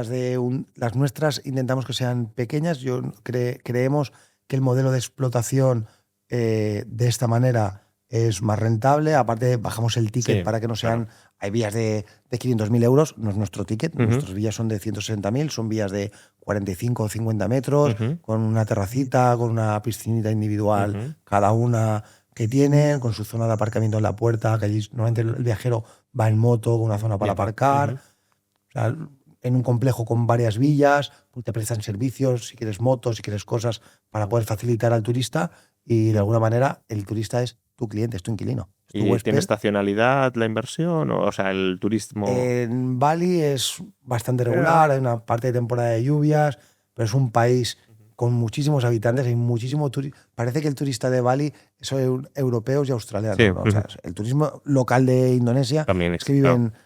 de las nuestras intentamos que sean pequeñas. Creemos que el modelo de explotación de esta manera es más rentable. Aparte, bajamos el ticket para que no sean... Claro. Hay villas de 500.000 euros, no es nuestro ticket. Nuestras villas son de 160.000, son villas de 45 o 50 metros, con una terracita, con una piscinita individual, cada una que tienen, con su zona de aparcamiento en la puerta, que allí normalmente el viajero va en moto, con una zona para aparcar. O sea, en un complejo con varias villas, pues te prestan servicios, si quieres motos, si quieres cosas, para poder facilitar al turista y de alguna manera el turista es tu cliente, es tu inquilino. Es tu ¿Y huésped. tiene estacionalidad la inversión? O sea, el turismo... En Bali es bastante regular, hay una parte de temporada de lluvias, pero es un país con muchísimos habitantes, hay muchísimo turismo. Parece que el turista de Bali son europeos y australianos, Sí. ¿no? O sea, el turismo local de Indonesia También es que viven claro.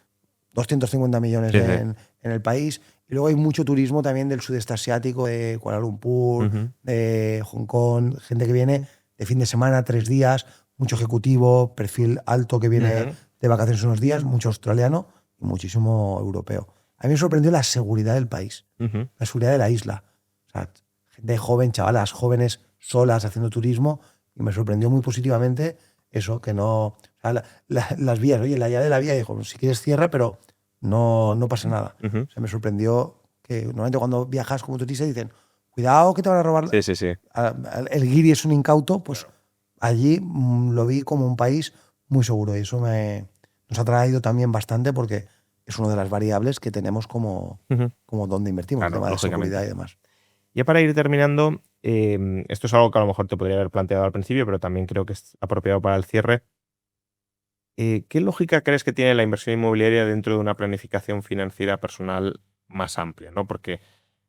250 millones Sí, sí. en el país. Y luego hay mucho turismo también del sudeste asiático, de Kuala Lumpur, de Hong Kong, gente que viene de fin de semana, 3 días, mucho ejecutivo, perfil alto que viene de vacaciones unos días, mucho australiano y muchísimo europeo. A mí me sorprendió la seguridad del país, la seguridad de la isla. O sea, gente joven, chavalas jóvenes solas haciendo turismo, y me sorprendió muy positivamente eso, que no... O sea, las vías, oye, la llave de la vía dijo, si quieres cierra, pero no pasa nada. O sea, me sorprendió que normalmente cuando viajas como turista dicen, cuidado que te van a robar. Sí. El guiri es un incauto, pues allí lo vi como un país muy seguro, y eso nos ha traído también bastante, porque es una de las variables que tenemos como donde invertimos, Claro, el tema de lógicamente. seguridad y demás. Ya para ir terminando, esto es algo que a lo mejor te podría haber planteado al principio, pero también creo que es apropiado para el cierre. ¿Qué lógica crees que tiene la inversión inmobiliaria dentro de una planificación financiera personal más amplia, ¿no? Porque,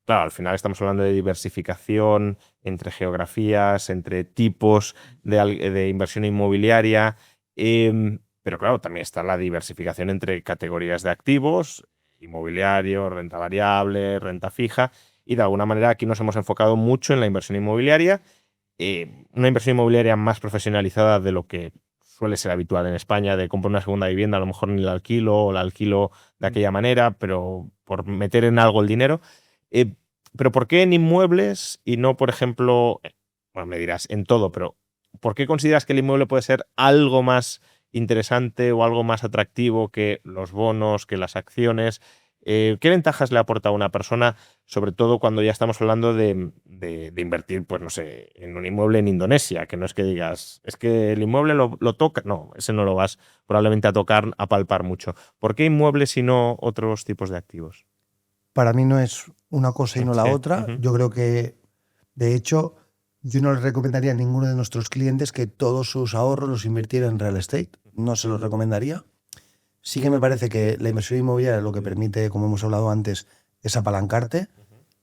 claro, al final estamos hablando de diversificación entre geografías, entre tipos de inversión inmobiliaria, pero claro, también está la diversificación entre categorías de activos, inmobiliario, renta variable, renta fija, y de alguna manera aquí nos hemos enfocado mucho en la inversión inmobiliaria, una inversión inmobiliaria más profesionalizada de lo que suele ser habitual en España, de comprar una segunda vivienda, a lo mejor ni la alquilo o la alquilo de aquella manera, pero por meter en algo el dinero. Pero ¿por qué en inmuebles y no, por ejemplo, bueno, me dirás, en todo, pero ¿por qué consideras que el inmueble puede ser algo más interesante o algo más atractivo que los bonos, que las acciones? ¿Qué ventajas le aporta a una persona, sobre todo cuando ya estamos hablando de invertir, pues no sé, en un inmueble en Indonesia? Que no es que digas, es que el inmueble lo toca. No, ese no lo vas probablemente a tocar, a palpar mucho. ¿Por qué inmuebles y no otros tipos de activos? Para mí no es una cosa y no la Sí. otra. Yo creo que, de hecho, yo no les recomendaría a ninguno de nuestros clientes que todos sus ahorros los invirtiera en real estate. No se los recomendaría. Sí que me parece que la inversión inmobiliaria lo que permite, como hemos hablado antes, es apalancarte.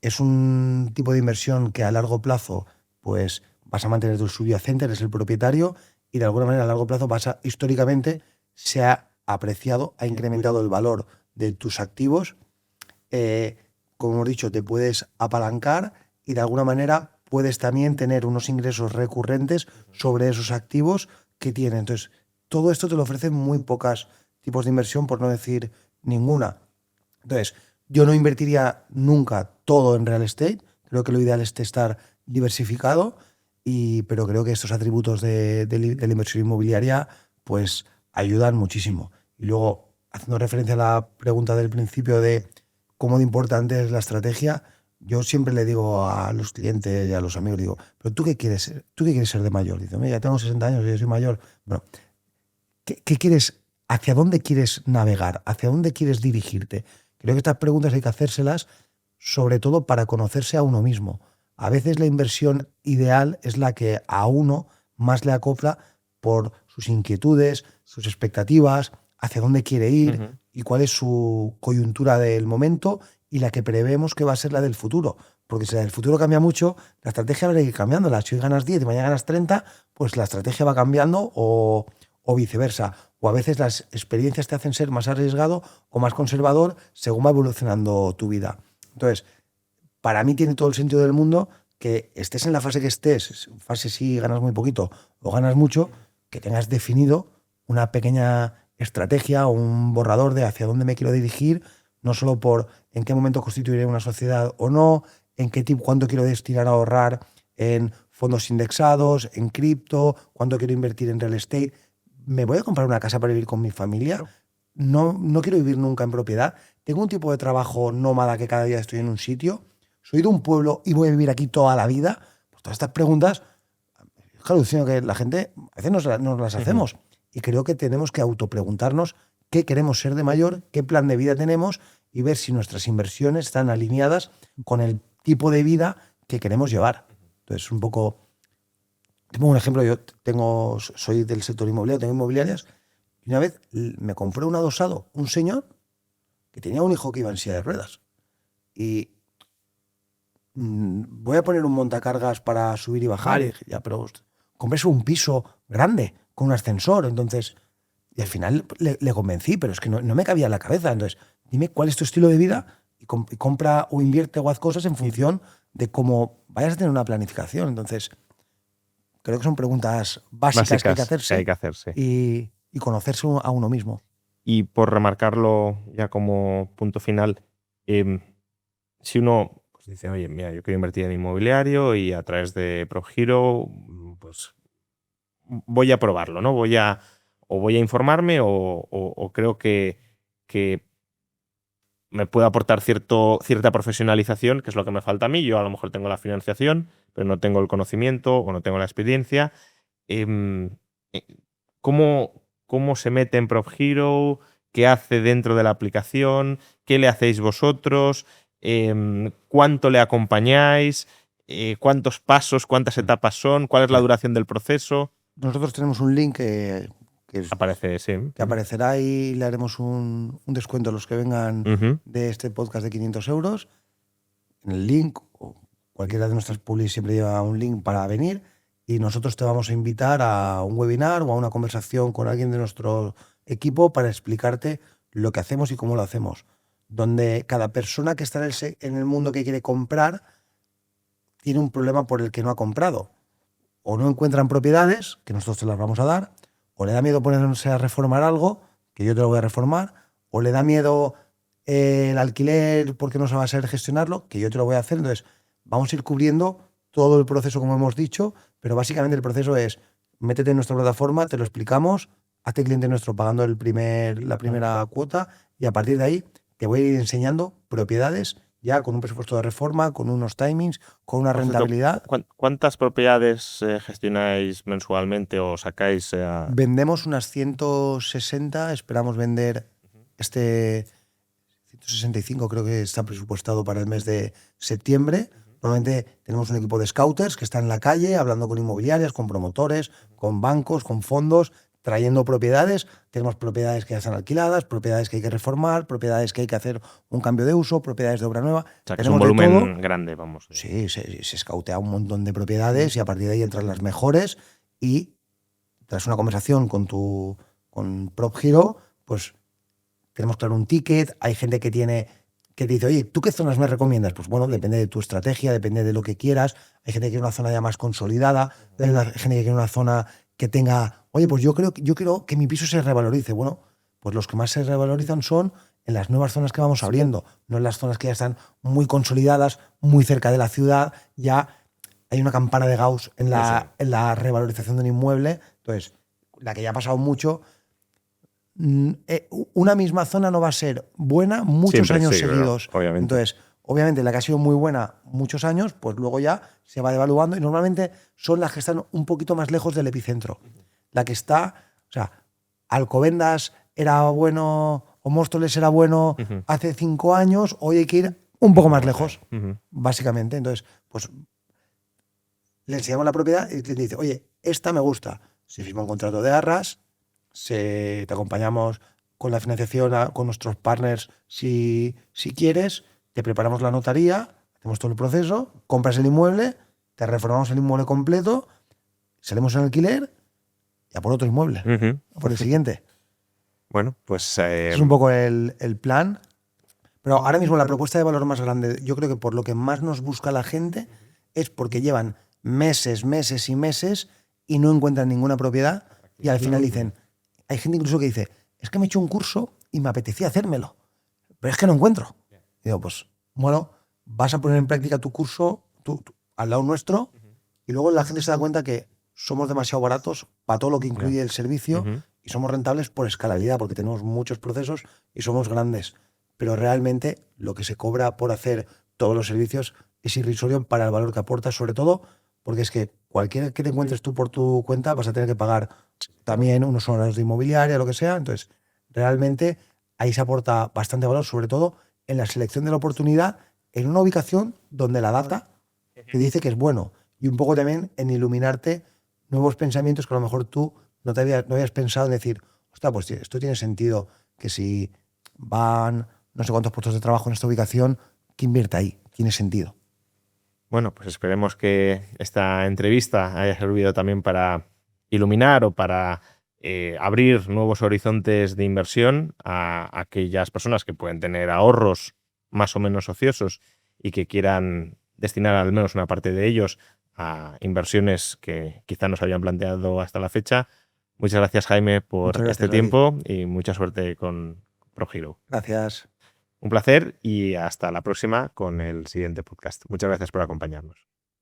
Es un tipo de inversión que a largo plazo pues vas a mantener tu subyacente, eres el propietario, y de alguna manera a largo plazo históricamente se ha apreciado, ha incrementado el valor de tus activos. Como hemos dicho, te puedes apalancar y de alguna manera puedes también tener unos ingresos recurrentes sobre esos activos que tienen. Entonces, todo esto te lo ofrecen muy pocos tipos de inversión, por no decir ninguna. Entonces, yo no invertiría nunca todo en real estate. Creo que lo ideal es estar diversificado, pero creo que estos atributos de la inversión inmobiliaria pues ayudan muchísimo. Y luego, haciendo referencia a la pregunta del principio de cómo de importante es la estrategia, yo siempre le digo a los clientes y a los amigos, digo, ¿pero tú qué quieres ser? ¿Tú qué quieres ser de mayor? Dice, mira, tengo 60 años y yo soy mayor. Bueno, ¿qué quieres? ¿Hacia dónde quieres navegar? ¿Hacia dónde quieres dirigirte? Creo que estas preguntas hay que hacérselas sobre todo para conocerse a uno mismo. A veces la inversión ideal es la que a uno más le acopla por sus inquietudes, sus expectativas, hacia dónde quiere ir y cuál es su coyuntura del momento, y la que prevemos que va a ser la del futuro. Porque si la del futuro cambia mucho, la estrategia va a ir cambiándola. Si hoy ganas 10 y mañana ganas 30, pues la estrategia va cambiando o viceversa. O a veces las experiencias te hacen ser más arriesgado o más conservador según va evolucionando tu vida. Entonces, para mí tiene todo el sentido del mundo que estés en la fase que estés, fase si ganas muy poquito o ganas mucho, que tengas definido una pequeña estrategia o un borrador de hacia dónde me quiero dirigir, no solo por en qué momento constituiré una sociedad o no, en qué tipo, cuánto quiero destinar a ahorrar en fondos indexados, en cripto, cuánto quiero invertir en real estate. ¿Me voy a comprar una casa para vivir con mi familia? No quiero vivir nunca en propiedad. Tengo un tipo de trabajo nómada que cada día estoy en un sitio. Soy de un pueblo y voy a vivir aquí toda la vida. Pues todas estas preguntas, es alucino que la gente a veces nos las hacemos. Y creo que tenemos que autopreguntarnos qué queremos ser de mayor, qué plan de vida tenemos, y ver si nuestras inversiones están alineadas con el tipo de vida que queremos llevar. Entonces, un poco Te pongo un ejemplo, soy del sector inmobiliario, tengo inmobiliarias, y una vez me compré un adosado, un señor que tenía un hijo que iba en silla de ruedas. Y voy a poner un montacargas para subir y bajar. Y dije, ya, pero cómprese un piso grande, con un ascensor. Entonces, y al final le convencí, pero es que no me cabía en la cabeza. Entonces, dime cuál es tu estilo de vida y compra o invierte o haz cosas en función de cómo vayas a tener una planificación. Entonces, creo que son preguntas básicas que hay que hacerse, y conocerse a uno mismo. Y por remarcarlo ya como punto final, si uno pues dice, oye, mira, yo quiero invertir en inmobiliario y a través de PropHero, pues voy a probarlo, ¿no? Voy a informarme o creo que me puede aportar cierta profesionalización, que es lo que me falta a mí. Yo a lo mejor tengo la financiación, pero no tengo el conocimiento o no tengo la experiencia. ¿Cómo se mete en PropHero? ¿Qué hace dentro de la aplicación? ¿Qué le hacéis vosotros? ¿Cuánto le acompañáis? ¿Cuántos pasos, cuántas etapas son? ¿Cuál es la duración del proceso? Nosotros tenemos un link que aparecerá y le haremos un descuento a los que vengan de este podcast de 500 euros. En el link, o cualquiera de nuestras publis siempre lleva un link para venir, y nosotros te vamos a invitar a un webinar o a una conversación con alguien de nuestro equipo para explicarte lo que hacemos y cómo lo hacemos. Donde cada persona que está en el mundo que quiere comprar tiene un problema por el que no ha comprado. O no encuentran propiedades, que nosotros te las vamos a dar, o le da miedo ponerse a reformar algo, que yo te lo voy a reformar, o le da miedo el alquiler porque no sabe saber gestionarlo, que yo te lo voy a hacer. Entonces, vamos a ir cubriendo todo el proceso, como hemos dicho, pero básicamente el proceso es, métete en nuestra plataforma, te lo explicamos, hazte cliente nuestro pagando la primera cuota, y a partir de ahí te voy a ir enseñando propiedades ya con un presupuesto de reforma, con unos timings, con una rentabilidad. ¿Cuántas propiedades gestionáis mensualmente o sacáis? Vendemos unas 160, esperamos vender 165, creo que está presupuestado para el mes de septiembre. Probablemente tenemos un equipo de scouters que están en la calle hablando con inmobiliarias, con promotores, con bancos, con fondos, trayendo propiedades. Tenemos propiedades que ya están alquiladas, propiedades que hay que reformar, propiedades que hay que hacer un cambio de uso, propiedades de obra nueva. O sea, que es un volumen grande, vamos. Sí, se scoutea un montón de propiedades y a partir de ahí entran las mejores, y tras una conversación con PropHero, pues tenemos claro un ticket. Hay gente que te dice, oye, ¿tú qué zonas me recomiendas? Pues bueno, depende de tu estrategia, depende de lo que quieras. Hay gente que quiere una zona ya más consolidada, hay gente que quiere una zona que tenga, oye, pues yo quiero que mi piso se revalorice. Bueno, pues los que más se revalorizan son en las nuevas zonas que vamos abriendo, no en las zonas que ya están muy consolidadas, muy cerca de la ciudad. Ya hay una campana de Gauss en la revalorización de un inmueble. Entonces, la que ya ha pasado mucho, una misma zona no va a ser buena muchos años seguidos. Obviamente. Entonces, obviamente, la que ha sido muy buena muchos años, pues luego ya se va devaluando, y normalmente son las que están un poquito más lejos del epicentro. La que está, o sea, Alcobendas era bueno o Móstoles era bueno hace 5 años, hoy hay que ir un poco más lejos, básicamente. Entonces, pues le enseñamos la propiedad y te dice, oye, esta me gusta. Se firma un contrato de arras, te acompañamos con la financiación con nuestros partners si quieres, te preparamos la notaría, hacemos todo el proceso, compras el inmueble, te reformamos el inmueble completo, salimos en alquiler y a por otro inmueble, por el siguiente. Bueno, pues es un poco el plan. Pero ahora mismo la propuesta de valor más grande, yo creo que por lo que más nos busca la gente, es porque llevan meses y meses y no encuentran ninguna propiedad, y al final dicen, hay gente incluso que dice, es que me he hecho un curso y me apetecía hacérmelo, pero es que no encuentro. Y digo, pues bueno, vas a poner en práctica tu curso al lado nuestro, y luego la gente se da cuenta que somos demasiado baratos para todo lo que incluye el servicio, y somos rentables por escalabilidad, porque tenemos muchos procesos y somos grandes. Pero realmente lo que se cobra por hacer todos los servicios es irrisorio para el valor que aporta, sobre todo porque es que cualquiera que te encuentres tú por tu cuenta vas a tener que pagar también unos honorarios de inmobiliaria, lo que sea. Entonces, realmente ahí se aporta bastante valor, sobre todo en la selección de la oportunidad, en una ubicación donde la data te dice que es bueno, y un poco también en iluminarte nuevos pensamientos que a lo mejor tú no habías pensado en decir, ostras, pues esto tiene sentido, que si van no sé cuántos puestos de trabajo en esta ubicación, que invierta ahí, tiene sentido. Bueno, pues esperemos que esta entrevista haya servido también para iluminar o para abrir nuevos horizontes de inversión a aquellas personas que pueden tener ahorros más o menos ociosos y que quieran destinar al menos una parte de ellos a inversiones que quizá no se habían planteado hasta la fecha. Muchas gracias, Jaime, por este tiempo y mucha suerte con ProHero. Gracias. Un placer y hasta la próxima con el siguiente podcast. Muchas gracias por acompañarnos.